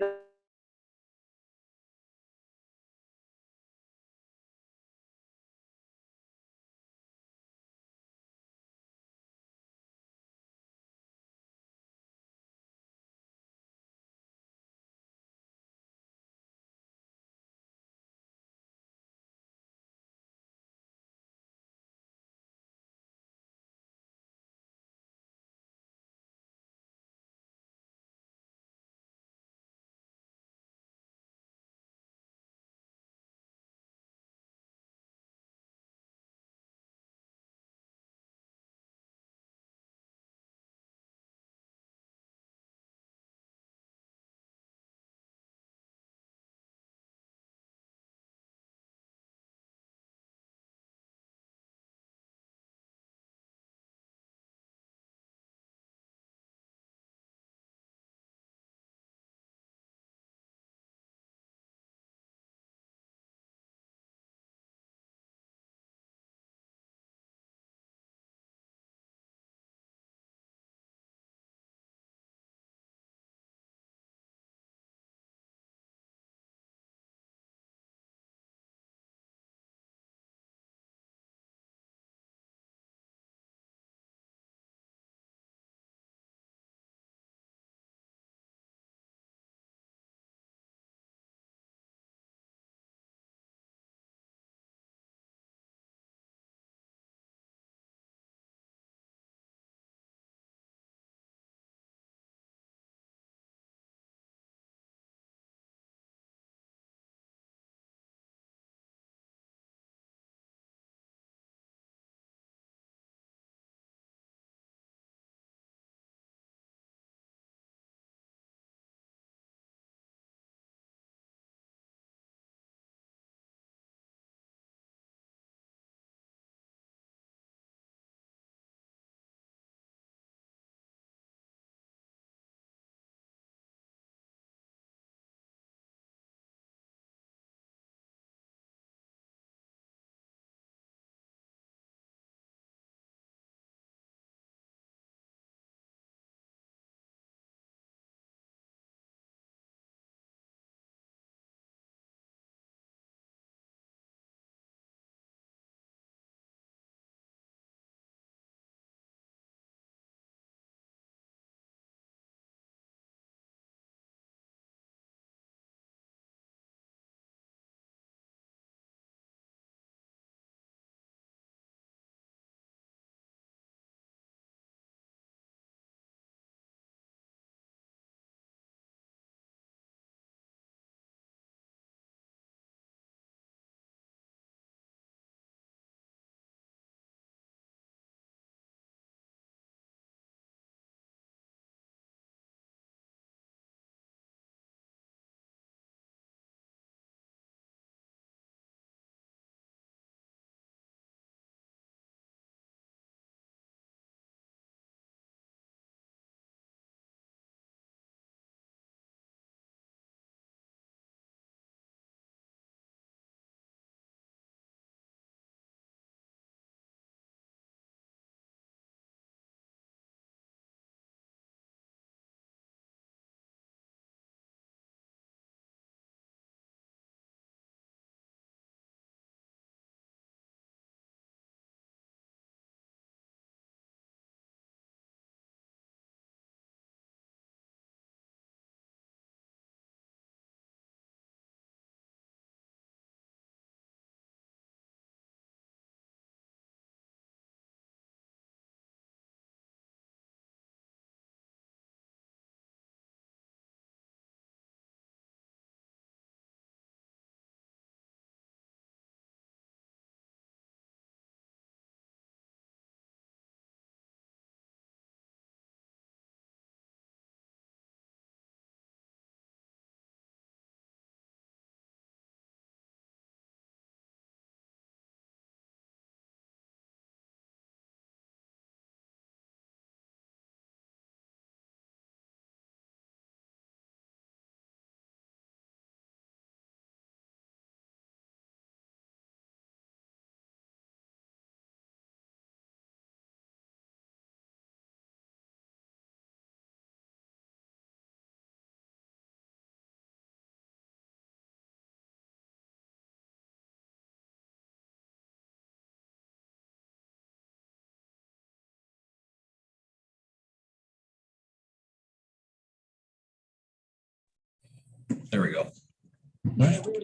Speaker 8: There we go.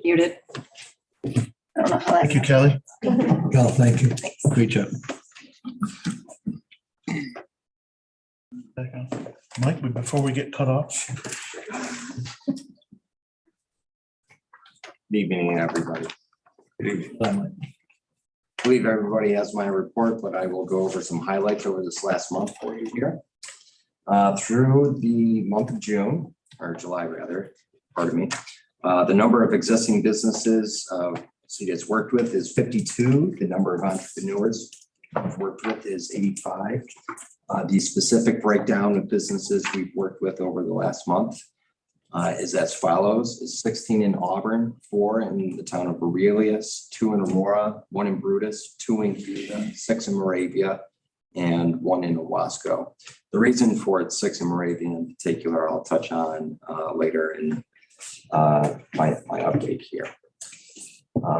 Speaker 15: Muted. I don't know how
Speaker 11: Thank you,
Speaker 15: that.
Speaker 11: Kelly.
Speaker 4: Cal, thank you. Great job.
Speaker 11: Mike, but before we get cut off,
Speaker 16: Good evening, everybody. I believe everybody has my report, but I will go over some highlights over this last month for you here. Through the month of June, or July rather, pardon me, the number of existing businesses City has worked with is 52. The number of entrepreneurs I've worked with is 85. The specific breakdown of businesses we've worked with over the last month is as follows: is 16 in Auburn, 4 in the town of Aurelius, 2 in Aurora, 1 in Brutus, 2 in Cayuga, 6 in Moravia, and 1 in Owasco. The reason for it, 6 in Moravia in particular, I'll touch on later in my update here.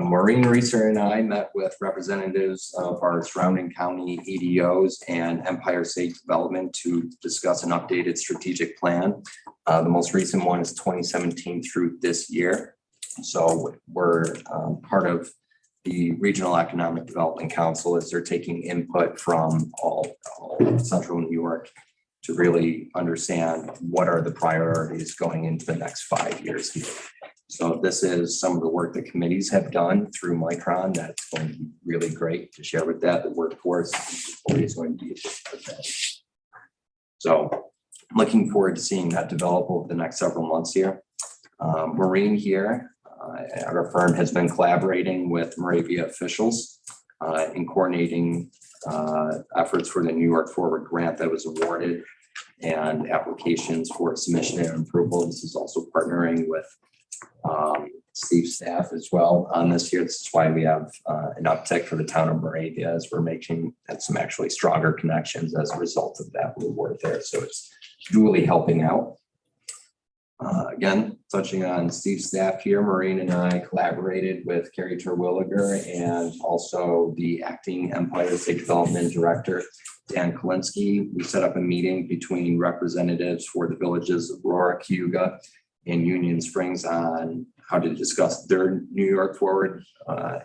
Speaker 16: Maureen Reeser and I met with representatives of our surrounding county EDOs and Empire State Development to discuss an updated strategic plan. The most recent one is 2017 through this year. So we're part of the Regional Economic Development Council as they're taking input from all Central New York to really understand what are the priorities going into the next 5 years here. So this is some of the work that committees have done through Micron. That's going to be really great to share with that. The workforce is going to be. So I'm looking forward to seeing that develop over the next several months here. Maureen here at our firm has been collaborating with Moravia officials in coordinating efforts for the New York Forward grant that was awarded and applications for submission and approval. This is also partnering with Steve's staff as well on this year. This is why we have an uptick for the town of Moravia, as we're making some actually stronger connections as a result of that reward there. So it's duly helping out. Again, touching on Steve's staff here, Maureen and I collaborated with Carrie Terwilliger and also the acting Empire State Development Director, Dan Kalinsky. We set up a meeting between representatives for the villages of Aurora, Cayuga, and Union Springs on how to discuss their New York Forward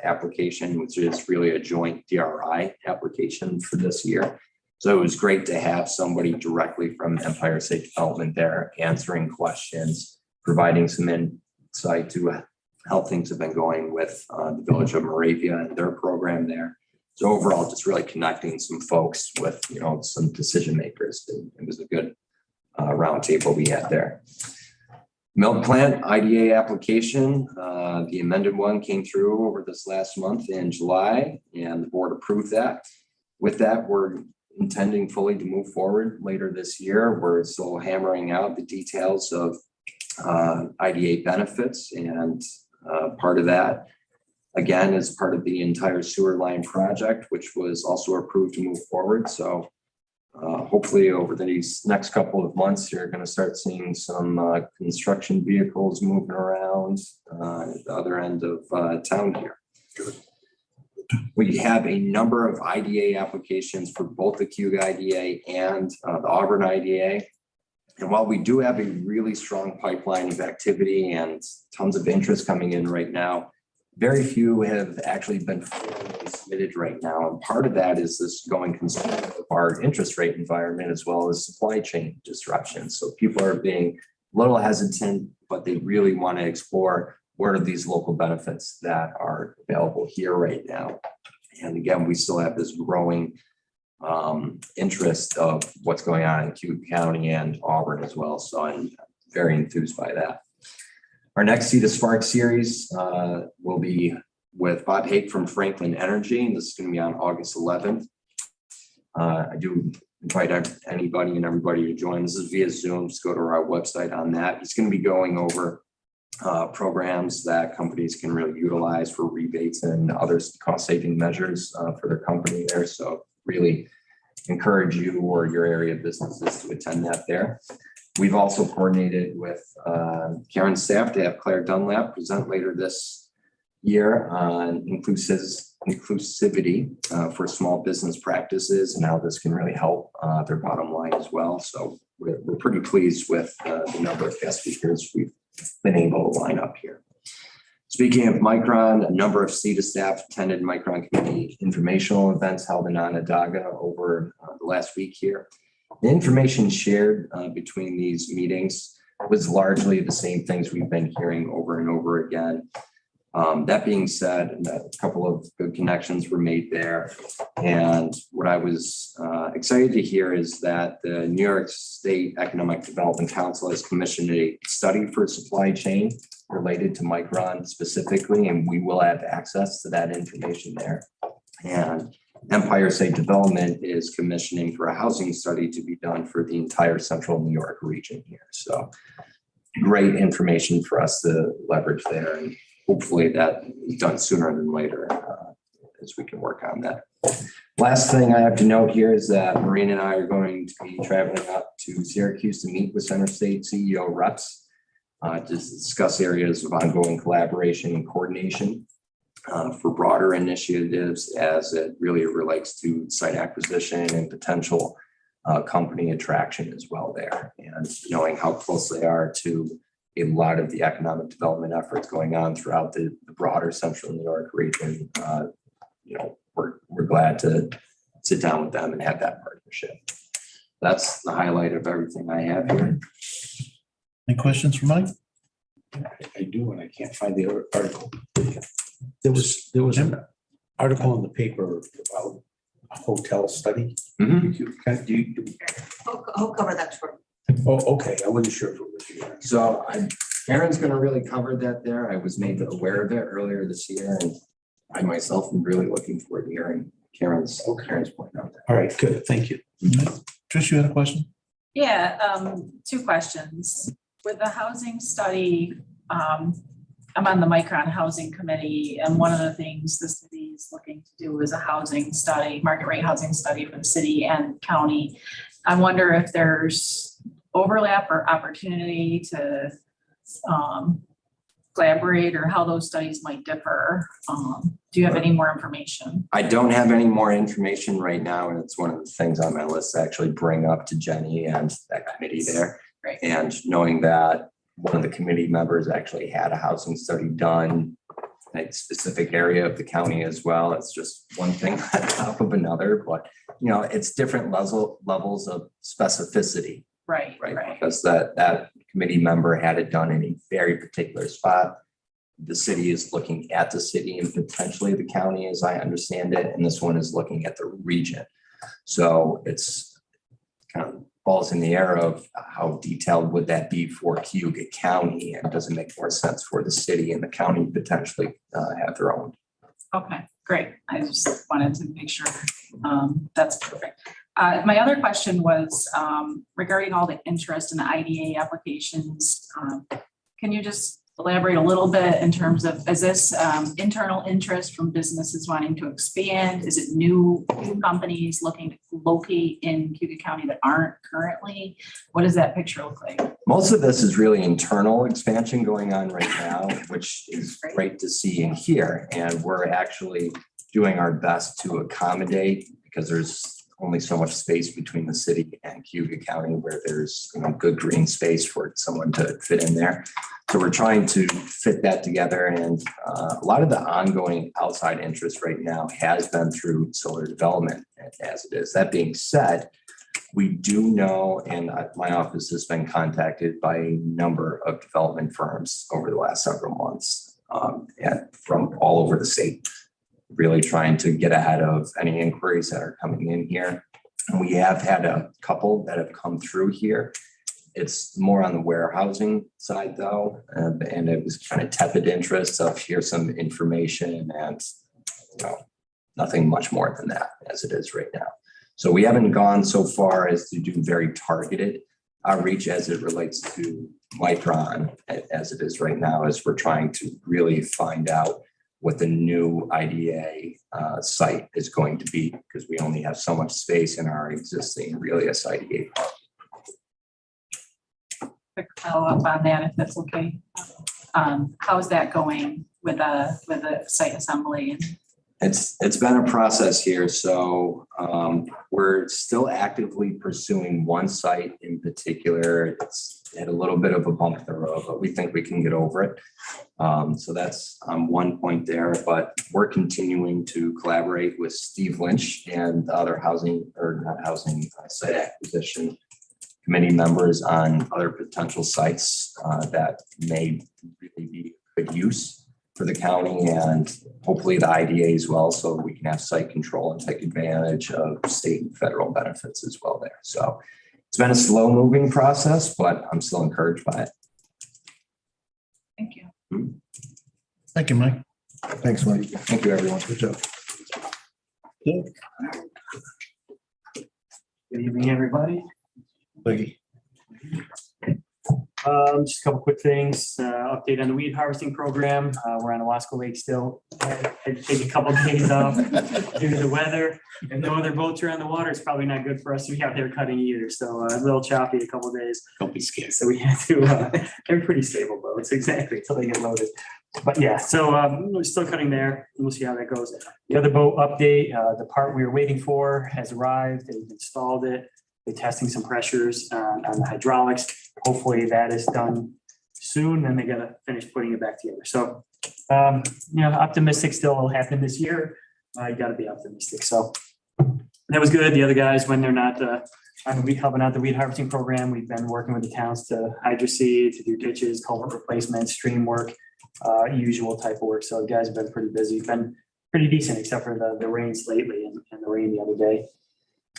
Speaker 16: application, which is really a joint DRI application for this year. So it was great to have somebody directly from Empire State Development there answering questions, providing some insight to how things have been going with the village of Moravia and their program there. So overall, just really connecting some folks with, some decision makers. It was a good roundtable we had there. Milk plant IDA application, the amended one came through over this last month in July, and the board approved that. With that, we're intending fully to move forward later this year. We're still hammering out the details of IDA benefits, and part of that, again, is part of the entire sewer line project, which was also approved to move forward. So hopefully over these next couple of months, you're going to start seeing some construction vehicles moving around at the other end of town here. We have a number of IDA applications for both the Cayuga IDA and the Auburn IDA. And while we do have a really strong pipeline of activity and tons of interest coming in right now, very few have actually been formally submitted right now. And part of that is this going concern of our interest rate environment as well as supply chain disruptions. So people are being a little hesitant, but they really want to explore what are these local benefits that are available here right now. And again, we still have this growing interest of what's going on in Cayuga County and Auburn as well. So I'm very enthused by that. Our next See the Spark series will be with Bob Hake from Franklin Energy, and this is going to be on August 11th. I do invite anybody and everybody to join. This is via Zoom. Just go to our website on that. It's going to be going over programs that companies can really utilize for rebates and other cost-saving measures for their company there. So really encourage you or your area of businesses to attend that there. We've also coordinated with Karen's staff to have Claire Dunlap present later this year on inclusivity for small business practices and how this can really help their bottom line as well. So we're pretty pleased with the number of guest speakers we've been able to line up here. Speaking of Micron, a number of CETA staff attended Micron committee informational events held in Onondaga over the last week here. The information shared between these meetings was largely the same things we've been hearing over and over again. That being said, a couple of good connections were made there. And what I was excited to hear is that the New York State Economic Development Council has commissioned a study for supply chain related to Micron specifically, and we will have access to that information there. And Empire State Development is commissioning for a housing study to be done for the entire central New York region here. So great information for us to leverage there, and hopefully that is done sooner than later as we can work on that. Last thing I have to note here is that Maureen and I are going to be traveling up to Syracuse to meet with Center State CEO reps to discuss areas of ongoing collaboration and coordination for broader initiatives as it really relates to site acquisition and potential company attraction as well there. And knowing how close they are to a lot of the economic development efforts going on throughout the broader central New York region, we're glad to sit down with them and have that partnership. That's the highlight of everything I have here.
Speaker 11: Any questions for Mike?
Speaker 4: I do, and I can't find the article. There was an article in the paper about a hotel study.
Speaker 1: I'll cover that short.
Speaker 4: Oh, okay. I wasn't sure if it was you.
Speaker 16: So Aaron's going to really cover that there. I was made aware of it earlier this year, and I myself am really looking forward to hearing Karen's point out there.
Speaker 4: All right, good. Thank you.
Speaker 11: Trish, you had a question?
Speaker 9: Yeah, two questions. With the housing study, I'm on the Micron Housing Committee, and one of the things the city is looking to do is a housing study, market rate housing study for the city and county. I wonder if there's overlap or opportunity to collaborate, or how those studies might differ. Do you have any more information?
Speaker 16: I don't have any more information right now, and it's one of the things on my list to actually bring up to Jenny and that committee there.
Speaker 9: Right.
Speaker 16: And knowing that one of the committee members actually had a housing study done in a specific area of the county as well. It's just one thing on top of another, but it's different levels of specificity.
Speaker 9: Right.
Speaker 16: Because that committee member had it done in a very particular spot. The city is looking at the city and potentially the county, as I understand it, and this one is looking at the region. So it's kind of balls in the air of how detailed would that be for Cayuga County, and does it make more sense for the city and the county potentially have their own?
Speaker 9: Okay, great. I just wanted to make sure that's perfect. My other question was regarding all the interest in the IDA applications. Can you just elaborate a little bit in terms of, is this internal interest from businesses wanting to expand? Is it new companies looking to locate in Cayuga County that aren't currently? What does that picture look like?
Speaker 16: Most of this is really internal expansion going on right now, which is great to see and hear. And we're actually doing our best to accommodate, because there's only so much space between the city and Cayuga County where there's good green space for someone to fit in there. So we're trying to fit that together, and a lot of the ongoing outside interest right now has been through solar development as it is. That being said, we do know, and my office has been contacted by a number of development firms over the last several months and from all over the state, really trying to get ahead of any inquiries that are coming in here. And we have had a couple that have come through here. It's more on the warehousing side though, and it was kind of tepid interest of here's some information, and nothing much more than that as it is right now. So we haven't gone so far as to do very targeted outreach as it relates to Micron as it is right now, as we're trying to really find out what the new IDA site is going to be, because we only have so much space in our existing Relius IDA park.
Speaker 9: Quick follow-up on that, if that's okay. How's that going with the site assembly?
Speaker 16: It's been a process here. So we're still actively pursuing one site in particular. It's Had a little bit of a bump in the road, but we think we can get over it. So that's one point there, but we're continuing to collaborate with Steve Lynch and the other site acquisition committee members on other potential sites that may really be good use for the county and hopefully the IDA as well, so we can have site control and take advantage of state and federal benefits as well there. So it's been a slow moving process, but I'm still encouraged by it.
Speaker 9: Thank you.
Speaker 11: Thank you, Mike.
Speaker 5: Thanks, Mike.
Speaker 16: Thank you, everyone.
Speaker 5: Good job.
Speaker 10: Good evening, everybody.
Speaker 5: Becky.
Speaker 10: Just a couple quick things, update on the weed harvesting program. We're on Owasco Lake still. Had to take a couple days off due to the weather. If no other boats are on the water, it's probably not good for us to be out there cutting either. So a little choppy a couple days.
Speaker 4: Don't be scared.
Speaker 10: So we had to, they're pretty stable boats, exactly, until they get loaded. But yeah, so we're still cutting there and we'll see how that goes. The other boat update, the part we were waiting for has arrived. They've installed it. They're testing some pressures on the hydraulics. Hopefully that is done soon, then they gotta finish putting it back together. So, optimistic still will happen this year. You gotta be optimistic. So that was good. The other guys, when they're not helping out the weed harvesting program, we've been working with the towns to hydroseed, to do ditches, culvert replacements, stream work, usual type of work. So the guys have been pretty busy, been pretty decent, except for the rains lately and the rain the other day.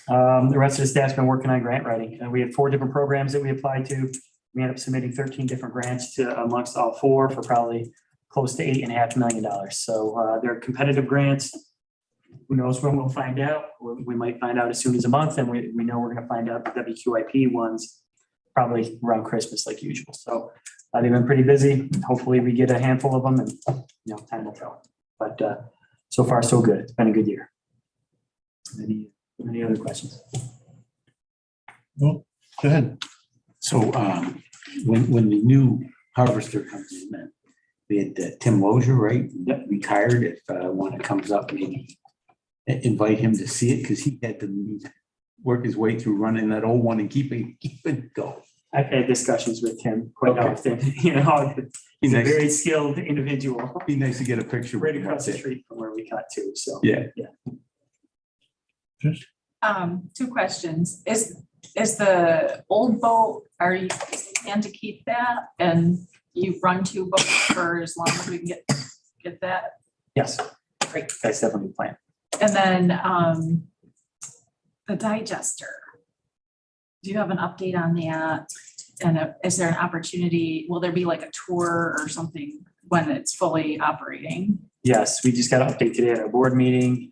Speaker 10: The rest of the staff's been working on grant writing. We had 4 different programs that we applied to. We ended up submitting 13 different grants to amongst all 4 for probably close to $8.5 million. So they're competitive grants. Who knows when we'll find out? We might find out as soon as a month, and we know we're going to find out the WQIP ones probably around Christmas like usual. So they've been pretty busy. Hopefully we get a handful of them, and time will tell. But so far so good. It's been a good year. Any other questions?
Speaker 11: Well, go ahead.
Speaker 4: So when the new harvester comes in, then we had Tim Lozier, right?
Speaker 10: Yep.
Speaker 4: Retired. If when it comes up, maybe invite him to see it because he had to work his way through running that old one and keep it going.
Speaker 10: I've had discussions with him quite often. He's a very skilled individual.
Speaker 4: Be nice to get a picture.
Speaker 10: Right across the street from where we cut to. So
Speaker 4: yeah.
Speaker 9: 2 questions. Is the old boat, are you plan to keep that and you run 2 boats for as long as we can get that?
Speaker 10: Yes, great. That's definitely the plan.
Speaker 9: And then the digester. Do you have an update on that? And is there an opportunity, will there be like a tour or something when it's fully operating?
Speaker 10: Yes, we just got an update today at our board meeting.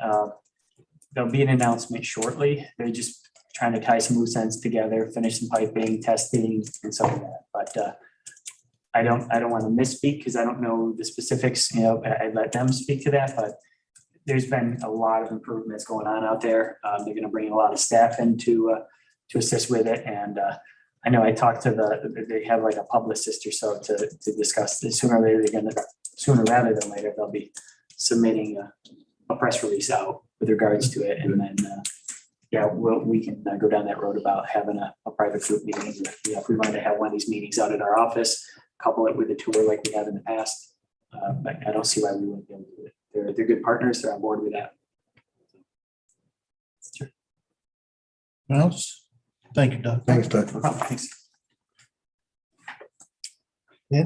Speaker 10: There'll be an announcement shortly. They're just trying to tie some loose ends together, finish some piping, testing and some of that. But I don't want to misspeak because I don't know the specifics, I let them speak to that, but there's been a lot of improvements going on out there. They're going to bring a lot of staff in to assist with it. And I know I talked to they have like a publicist or so to discuss this. Sooner rather than later, they'll be submitting a press release out with regards to it. And then, we can go down that road about having a private group meeting. If we wanted to have one of these meetings out at our office, couple it with a tour like we have in the past. But I don't see why we wouldn't be able to do it. They're good partners. They're on board with that. Sure.
Speaker 11: What else? Thank you, Doug.
Speaker 5: Thanks, Doug.
Speaker 10: No problem. Thanks.
Speaker 11: Yeah.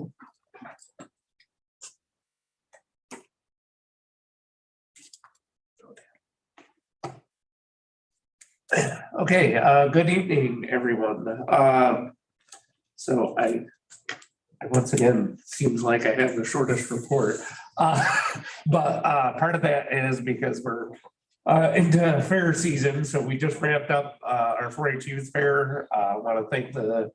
Speaker 17: Okay, good evening, everyone. So I once again, seems like I have the shortest report. But part of that is because we're into fair season. So we just wrapped up our 4-H Youth Fair. I want to thank the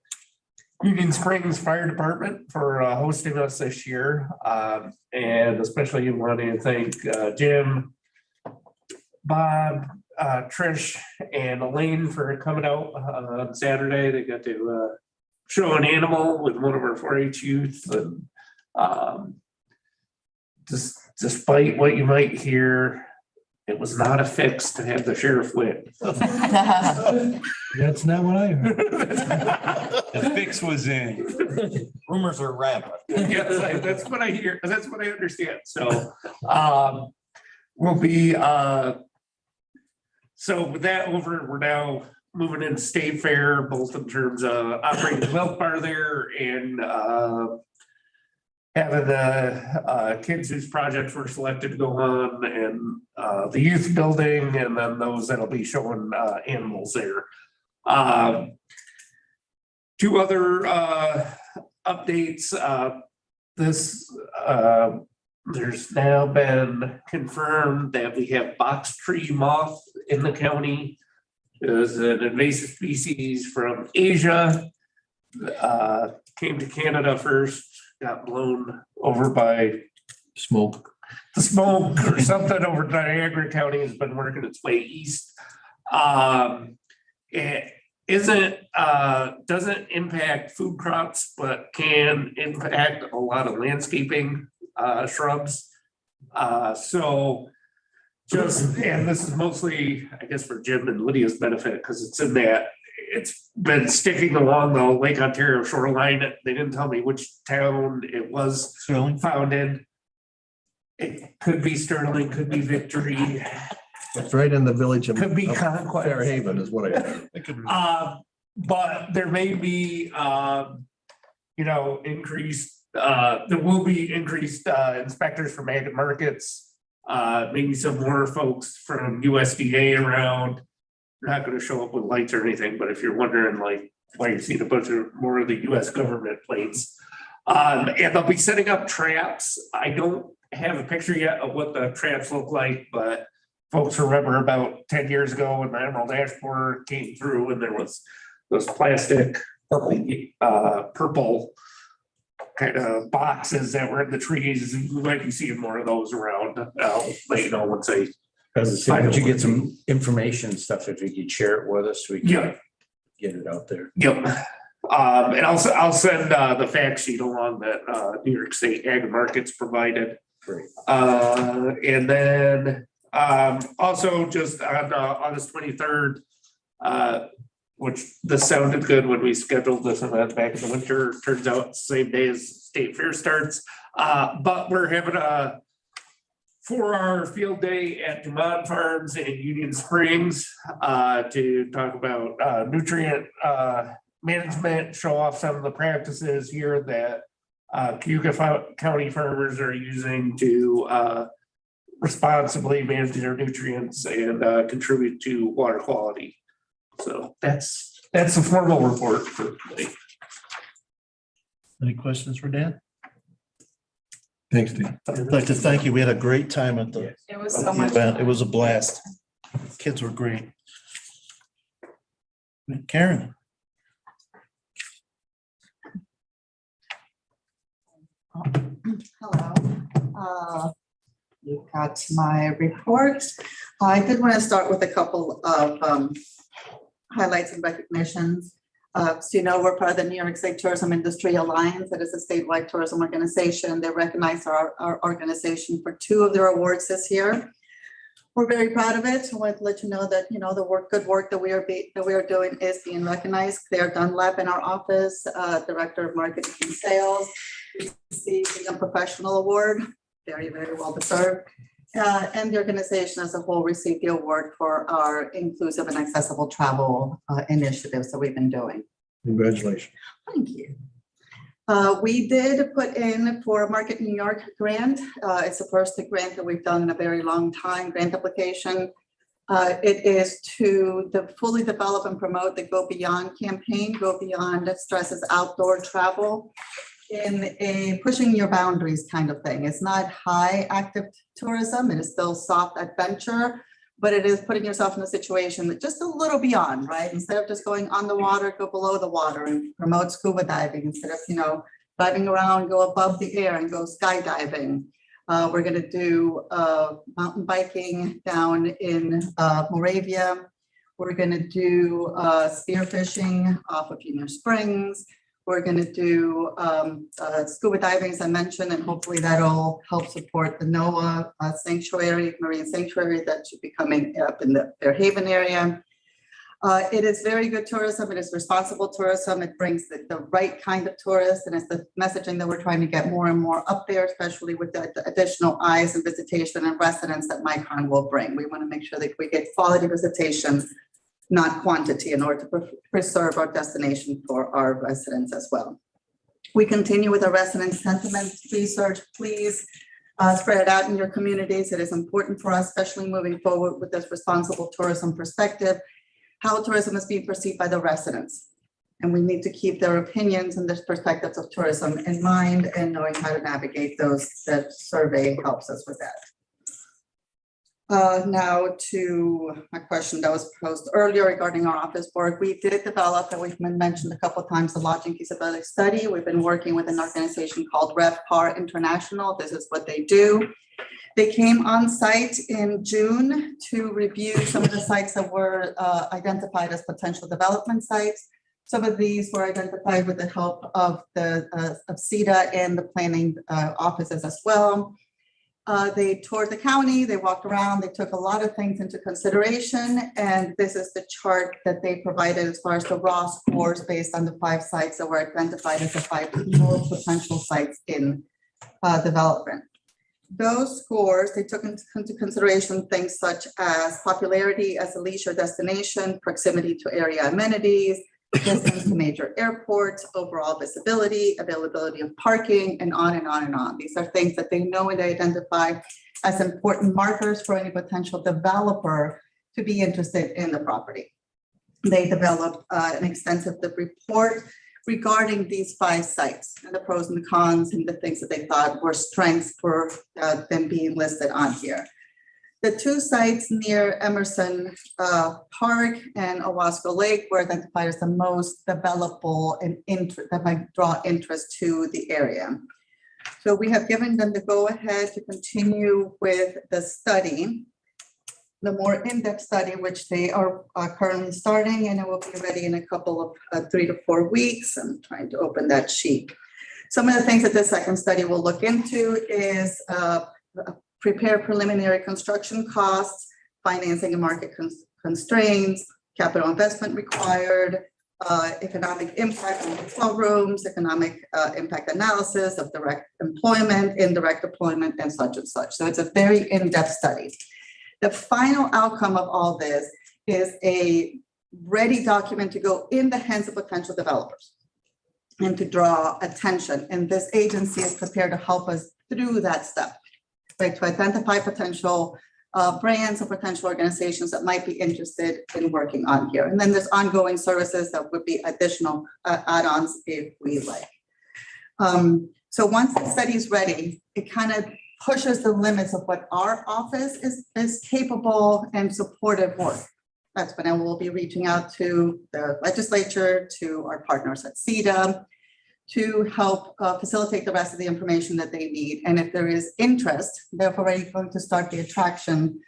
Speaker 17: Union Springs Fire Department for hosting us this year. And especially want to thank Jim, Bob, Trish, and Elaine for coming out on Saturday. They got to show an animal with one of our 4-H youth. And despite what you might hear it was not a fix to have the sheriff win.
Speaker 4: That's not what I heard.
Speaker 3: The fix was in.
Speaker 8: Rumors are rampant.
Speaker 17: Yes, that's what I hear, that's what I understand, so, we'll be, so with that over, we're now moving into State Fair, both in terms of operating the milk bar there and, having the kids whose projects were selected to go on and the youth building and then those that'll be showing animals there. Two other updates. This there's now been confirmed that we have box tree moth in the county. It was an invasive species from Asia. Came to Canada first, got blown over by
Speaker 4: Smoke.
Speaker 17: the smoke or something over Niagara County, has been working its way east. It doesn't impact food crops, but can impact a lot of landscaping shrubs. So just, and this is mostly, I guess, for Jim and Lydia's benefit, because it's in that, it's been sticking along the Lake Ontario shoreline. They didn't tell me which town it was found in. It could be Sterling, could be Victory.
Speaker 5: It's right in the village of.
Speaker 17: Could be
Speaker 5: of
Speaker 17: Conquest.
Speaker 5: Fairhaven is what I heard.
Speaker 17: But there may be, increased, there will be increased inspectors from ag and markets. Maybe some more folks from USDA around. They're not gonna show up with lights or anything, but if you're wondering like why you're seeing a bunch of more of the US government planes. And they'll be setting up traps. I don't have a picture yet of what the traps look like, but folks remember about 10 years ago when the Emerald Ash Borer came through and there was those plastic purple kind of boxes that were in the trees. You might be seeing more of those around. I'll let you know once I.
Speaker 4: Why don't you get some information stuff if you could share it with us, so we
Speaker 17: Yeah.
Speaker 4: can get it out there.
Speaker 17: Yep. And I'll send the fact sheet along that New York State Ag Markets provided.
Speaker 4: Great.
Speaker 17: And then also just on August 23rd, which this sounded good when we scheduled this event back in the winter. Turns out same day as State Fair starts. But we're having a 4-hour field day at Dumont Farms in Union Springs to talk about nutrient management, show off some of the practices here that Cayuga County farmers are using to responsibly manage their nutrients and contribute to water quality. So that's a formal report for today.
Speaker 11: Any questions for Dan?
Speaker 5: Thanks, Steve.
Speaker 11: I'd like to thank you. We had a great time at the
Speaker 9: It was so much
Speaker 11: event.
Speaker 9: fun.
Speaker 11: It was a blast. Kids were great. Karen?
Speaker 18: Hello. You've got my report. I did want to start with a couple of highlights and recognitions. So we're part of the New York State Tourism Industry Alliance. That is a statewide tourism organization. They recognized our organization for 2 of their awards this year. We're very proud of it. I wanted to let you know that, the good work that we are doing is being recognized. Claire Dunlap in our office, Director of Marketing and Sales, receiving a professional award, very, very well deserved. And the organization as a whole received the award for our inclusive and accessible travel initiatives that we've been doing.
Speaker 5: Congratulations.
Speaker 18: Thank you. We did put in for a Market New York grant. It's the first grant that we've done in a very long time, grant application. It is to fully develop and promote the Go Beyond campaign. Go Beyond stresses outdoor travel in a pushing your boundaries kind of thing. It's not high active tourism. It is still soft adventure, but it is putting yourself in a situation that just a little beyond, right? Instead of just going on the water, go below the water and promote scuba diving. Instead of, diving around, go above the air and go skydiving. We're gonna do mountain biking down in Moravia. We're gonna do spearfishing off of Union Springs. We're gonna do scuba diving, as I mentioned, and hopefully that'll help support the NOAA sanctuary, marine sanctuary that should be coming up in the Fairhaven area. It is very good tourism. It is responsible tourism. It brings the right kind of tourists, and it's the messaging that we're trying to get more and more up there, especially with the additional eyes and visitation and residents that Micron will bring. We want to make sure that we get quality visitation, not quantity, in order to preserve our destination for our residents as well. We continue with our resident sentiment research. Please spread it out in your communities. It is important for us, especially moving forward with this responsible tourism perspective, how tourism is being perceived by the residents. And we need to keep their opinions and their perspectives of tourism in mind, and knowing how to navigate those. That survey helps us with that. Now to my question that was posed earlier regarding our office board. We did develop, and we've been mentioned a couple of times, the lodging feasibility study. We've been working with an organization called RevPAR International. This is what they do. They came on site in June to review some of the sites that were identified as potential development sites. Some of these were identified with the help of CETA and the planning offices as well. They toured the county, they walked around, they took a lot of things into consideration, and this is the chart that they provided as far as the raw scores based on the 5 sites that were identified as the 5 most potential sites in development. Those scores, they took into consideration things such as popularity as a leisure destination, proximity to area amenities, distance to major airports, overall visibility, availability of parking, and on and on and on. These are things that they know and they identify as important markers for any potential developer to be interested in the property. They developed an extensive report regarding these 5 sites and the pros and the cons and the things that they thought were strengths for them being listed on here. The 2 sites near Emerson Park and Owasco Lake were identified as the most developable and that might draw interest to the area. So we have given them the go-ahead to continue with the study, the more in-depth study, which they are currently starting, and it will be ready in a couple of 3 to 4 weeks. I'm trying to open that sheet. Some of the things that the second study will look into is prepare preliminary construction costs, financing and market constraints, capital investment required, economic impact on hotel rooms, economic impact analysis of direct employment, indirect employment, and such and such. So it's a very in-depth study. The final outcome of all this is a ready document to go in the hands of potential developers and to draw attention. And this agency is prepared to help us through that step, right? To identify potential brands or potential organizations that might be interested in working on here. And then there's ongoing services that would be additional add-ons if we like. So once the study is ready, it kind of pushes the limits of what our office is capable and supportive for. That's when I will be reaching out to the legislature, to our partners at CETA, to help facilitate the rest of the information that they need. And if there is interest, they're already going to start the attraction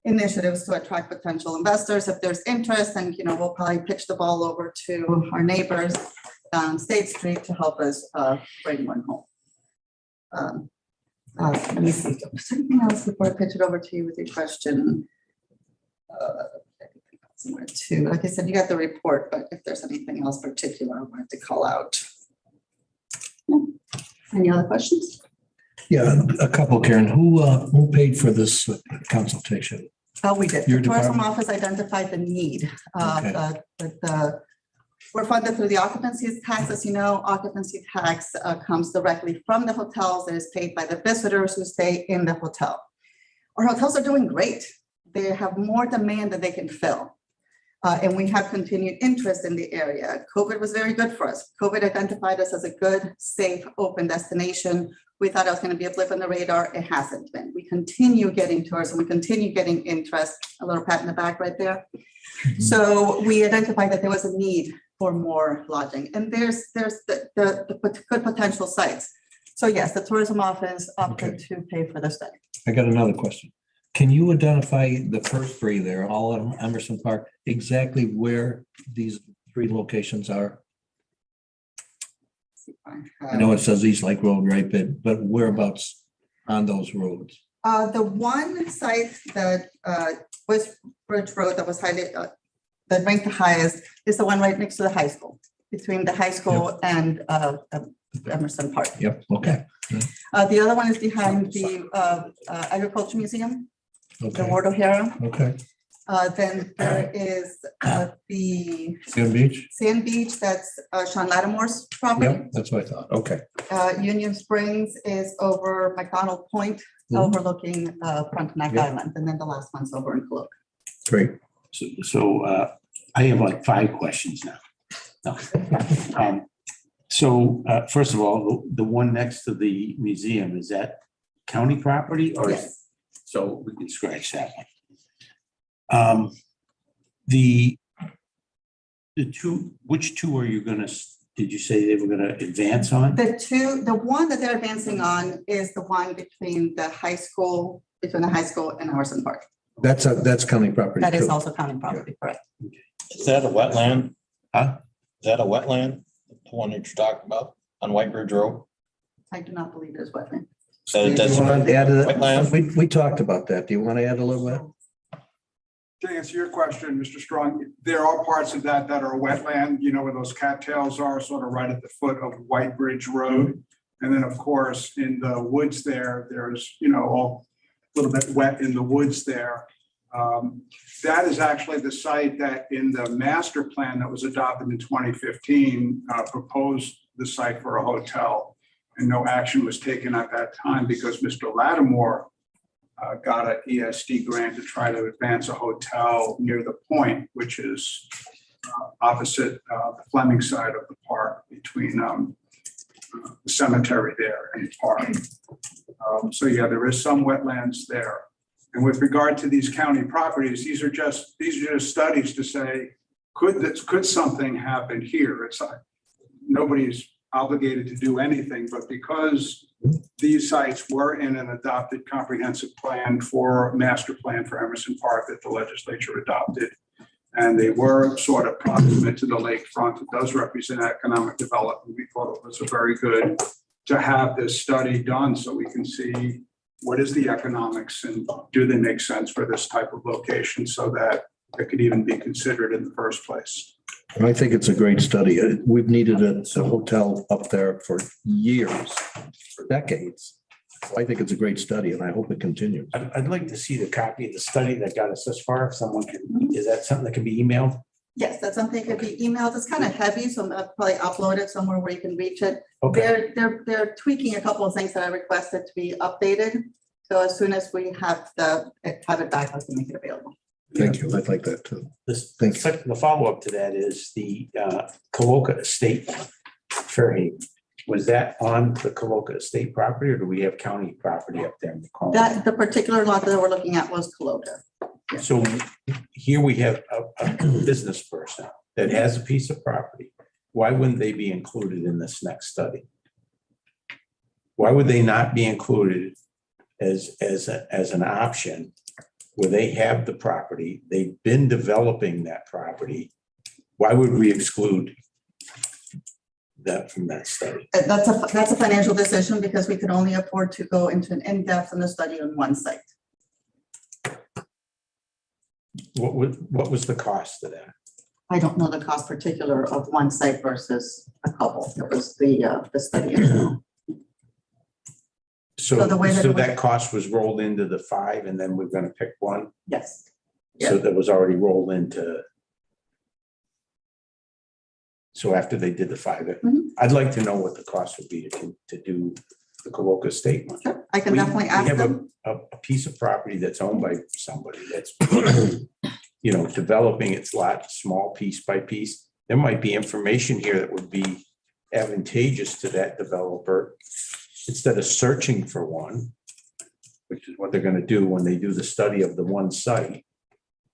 Speaker 18: initiatives to attract potential investors. If there's interest, then we'll probably pitch the ball over to our neighbors on State Street to help us bring one home. Let me see, is there anything else before I pitch it over to you with your question? Somewhere too, like I said, you got the report, but if there's anything else particular I wanted to call out. Any other questions?
Speaker 4: Yeah, a couple, Karen. Who paid for this consultation?
Speaker 18: Oh, we did.
Speaker 4: Your
Speaker 18: The tourism
Speaker 4: department?
Speaker 18: office identified the need.
Speaker 4: Okay.
Speaker 18: We're funded through the occupancy tax. As you know, occupancy tax comes directly from the hotels. It is paid by the visitors who stay in the hotel. Our hotels are doing great. They have more demand than they can fill. And we have continued interest in the area. COVID was very good for us. COVID identified us as a good, safe, open destination. We thought it was going to be a blip on the radar. It hasn't been. We continue getting tourists and we continue getting interest. A little pat in the back right there. So we identified that there was a need for more lodging, and there's the good potential sites. So yes, the tourism office opted to pay for the study.
Speaker 4: I got another question. Can you identify the first 3 there, all in Emerson Park, exactly where these 3 locations are? I know it says East Lake Road, right, but whereabouts on those roads?
Speaker 18: The one site that West Bridge Road that was that ranked the highest is the one right next to the high school, between the high school and Emerson Park.
Speaker 4: Yep, okay.
Speaker 18: The other one is behind the Agriculture Museum, the
Speaker 4: Okay,
Speaker 18: Ward O'Hara.
Speaker 4: okay.
Speaker 18: Then there is the
Speaker 4: Sand Beach?
Speaker 18: Sand Beach, that's Sean Lattimore's property.
Speaker 4: Yep, that's what I thought. Okay.
Speaker 18: Union Springs is over McDonald Point,
Speaker 4: Mhm.
Speaker 18: overlooking Frontenac
Speaker 4: Yep.
Speaker 18: Island, and then the last one's over in Cayuga.
Speaker 4: Great. So I have like 5 questions now. No. So first of all, the one next to the museum, is that county property or?
Speaker 18: Yes.
Speaker 4: So we can scratch that one. The two, which two are you gonna, did you say they were gonna advance on?
Speaker 18: The one that they're advancing on is the one between the high school and Emerson Park.
Speaker 4: That's county property
Speaker 18: That is
Speaker 4: too.
Speaker 18: also county property, correct?
Speaker 8: Is that a wetland?
Speaker 4: Huh?
Speaker 8: Is that a wetland? The one that you're talking about on White Bridge Road?
Speaker 18: I do not believe it is wetland.
Speaker 8: So
Speaker 4: Do
Speaker 8: that's
Speaker 4: you want to add to that?
Speaker 8: wetland?
Speaker 4: We talked about that. Do you want to add a little bit?
Speaker 14: To answer your question, Mr. Strong, there are parts of that that are wetland, you know, where those cattails are, sort of right at the foot of White Bridge Road. And then, of course, in the woods there's, you know, a little bit wet in the woods there. That is actually the site that in the master plan that was adopted in 2015 proposed the site for a hotel. And no action was taken at that time because Mr. Lattimore got an ESD grant to try to advance a hotel near the point, which is opposite the Fleming side of the park between the cemetery there and the park. So yeah, there is some wetlands there. And with regard to these county properties, these are just studies to say, could something happen here? It's nobody's obligated to do anything, but because these sites were in an adopted comprehensive plan for master plan for Emerson Park that the legislature adopted, and they were sort of proximate to the lakefront, it does represent economic development. We thought it was a very good to have this study done so we can see what is the economics and do they make sense for this type of location so that it could even be considered in the first place.
Speaker 4: I think it's a great study. We've needed a hotel up there for years, for decades. So I think it's a great study and I hope it continues.
Speaker 11: I'd like to see the copy of the study that got us this far. If someone can, is that something that can be emailed?
Speaker 18: Yes, that's something that could be emailed. It's kind of heavy, so I'll probably upload it somewhere where you can reach it.
Speaker 11: Okay.
Speaker 18: They're tweaking a couple of things that I requested to be updated. So as soon as we have it back, I can make it available.
Speaker 4: Thank you. I'd like that too. Thank you.
Speaker 11: The follow-up to that is the Cayuga Estate Fairhaven. Was that on the Cayuga Estate property or do we have county property up there in the corner?
Speaker 18: That, the particular lot that we're looking at was Cayuga.
Speaker 11: So here we have a business person that has a piece of property. Why wouldn't they be included in this next study? Why would they not be included as an option where they have the property, they've been developing that property? Why would we exclude that from that study?
Speaker 18: That's a financial decision because we could only afford to go into an in-depth in the study on one site.
Speaker 11: What was the cost of that?
Speaker 18: I don't know the cost particular of one site versus a couple. It was the study.
Speaker 11: So
Speaker 18: the way that it was-
Speaker 11: that cost was rolled into the 5 and then we're gonna pick one?
Speaker 18: Yes.
Speaker 11: So that was already rolled into. So after they did the 5, I'd like to know what the cost would be to do the Cayuga State one.
Speaker 18: Sure, I can
Speaker 11: We
Speaker 18: definitely ask
Speaker 11: have
Speaker 18: them.
Speaker 11: a piece of property that's owned by somebody that's, you know, developing its lot, small piece by piece. There might be information here that would be advantageous to that developer. Instead of searching for one, which is what they're gonna do when they do the study of the one site,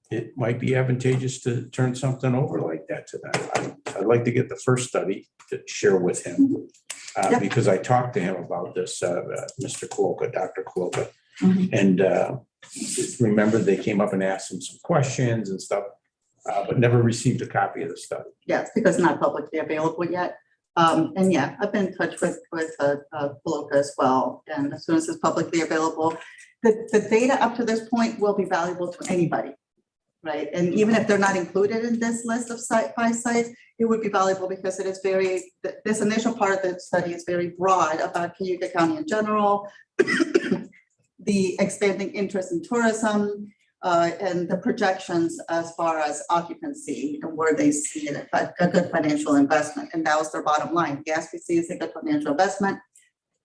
Speaker 11: it might be advantageous to turn something over like that to them. I'd like to get the first study to share with him.
Speaker 18: Yep.
Speaker 11: Because I talked to him about this, Mr. Cayuga, Dr. Cayuga.
Speaker 18: Mhm.
Speaker 11: And remember, they came up and asked him some questions and stuff, but never received a copy of the study.
Speaker 18: Yes, because it's not publicly available yet. And yeah, I've been in touch with Paloka as well, and as soon as it's publicly available, the data up to this point will be valuable to anybody, right? And even if they're not included in this list of five sites, it would be valuable because it is this initial part of the study is very broad about Cayuga County in general, the expanding interest in tourism, and the projections as far as occupancy and where they see it, a good financial investment. And that was their bottom line. The SBC is a good financial investment.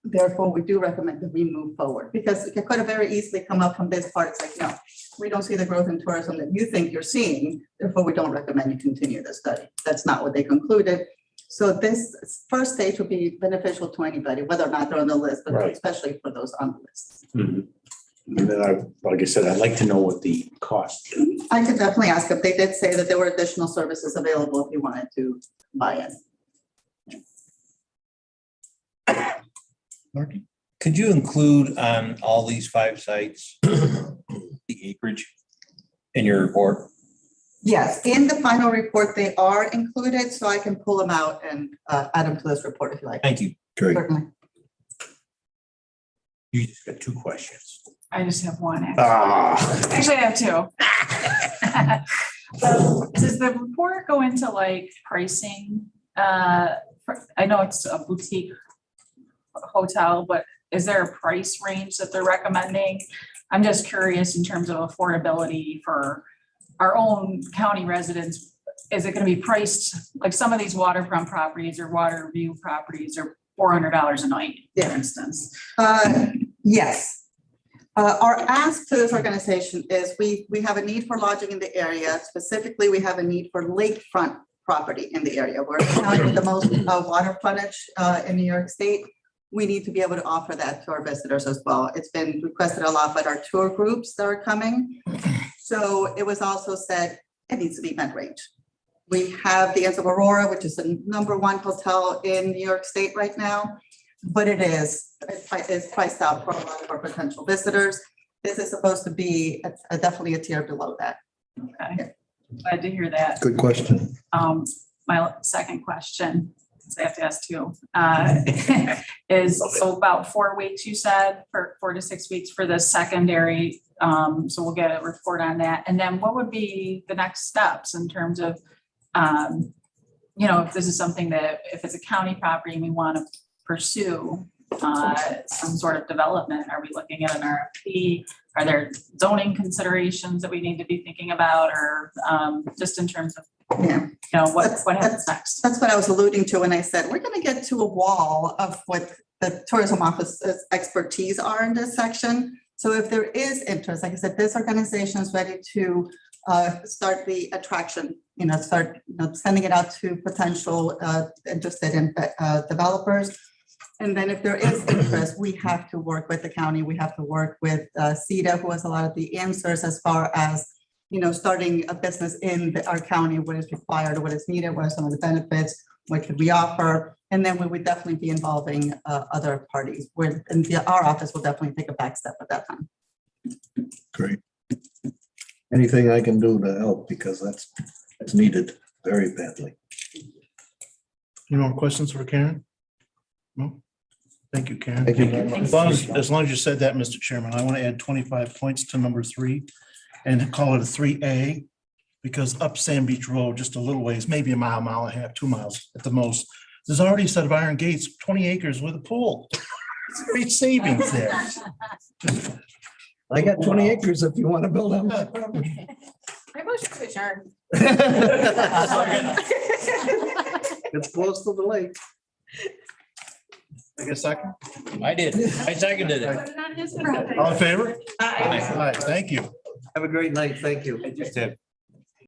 Speaker 18: Therefore, we do recommend that we move forward because it could have very easily come up from this part. It's like, no, we don't see the growth in tourism that you think you're seeing. Therefore, we don't recommend you continue the study. That's not what they concluded. So this first stage would be beneficial to anybody, whether or not they're on the list, but
Speaker 4: Right.
Speaker 18: especially for those on the list.
Speaker 4: And then like I said, I'd like to know what the cost.
Speaker 18: I could definitely ask them. They did say that there were additional services available if you wanted to buy in.
Speaker 8: Could you include on all these 5 sites, the acreage in your report?
Speaker 18: Yes, in the final report, they are included, so I can pull them out and add them to this report if you like.
Speaker 8: Thank you.
Speaker 5: Great.
Speaker 18: Certainly.
Speaker 4: You just got 2 questions.
Speaker 9: I just have one.
Speaker 4: Ah.
Speaker 9: Actually, I have 2. Does the report go into like pricing? I know it's a boutique hotel, but is there a price range that they're recommending? I'm just curious in terms of affordability for our own county residents. Is it going to be priced like some of these waterfront properties or water view properties are $400 a night, for instance?
Speaker 18: Yes. Our ask to this organization is we have a need for lodging in the area. Specifically, we have a need for lakefront property in the area. We're county with the most water frontage in New York State. We need to be able to offer that to our visitors as well. It's been requested a lot by our tour groups that are coming. So it was also said it needs to be mid-range. We have the Inns of Aurora, which is the #1 hotel in New York State right now, but it's priced out for a lot of our potential visitors. This is supposed to be definitely a tier below that.
Speaker 9: Okay, glad to hear that.
Speaker 5: Good question.
Speaker 9: My second question, so I have to ask 2, is so about 4 weeks, you said, for 4 to 6 weeks for the secondary. So we'll get a report on that. And then what would be the next steps in terms of, if this is something that, if it's a county property and we want to pursue some sort of development, are we looking at an RFP? Are there zoning considerations that we need to be thinking about, or just in terms of, what happens next?
Speaker 18: That's what I was alluding to when I said we're going to get to a wall of what the tourism office's expertise are in this section. So if there is interest, like I said, this organization is ready to start the attraction, start sending it out to potential interested in developers. And then if there is interest, we have to work with the county. We have to work with CETA, who has a lot of the answers as far as, starting a business in our county, what is required, what is needed, what are some of the benefits, what could we offer? And then we would definitely be involving other parties our office will definitely take a back step at that time.
Speaker 5: Great. Anything I can do to help, because that's needed very badly.
Speaker 11: Any more questions for Karen? No? Thank you, Karen.
Speaker 5: Thank you.
Speaker 11: As long as you said that, Mr. Chairman, I want to add 25 points to number 3 and call it a 3A, because up Sand Beach Road, just a little ways, maybe a mile and a half, 2 miles at the most, there's already a set of iron gates, 20 acres with a pool. It's great savings there.
Speaker 17: I got 20 acres if you want to build on that.
Speaker 15: I motion to adjourn.
Speaker 17: It's close to the lake.
Speaker 11: I guess second.
Speaker 8: I did. I seconded it.
Speaker 15: Put it on his project.
Speaker 11: All in favor?
Speaker 15: Aye.
Speaker 11: All right, thank you.
Speaker 17: Have a great night. Thank you.
Speaker 8: I just have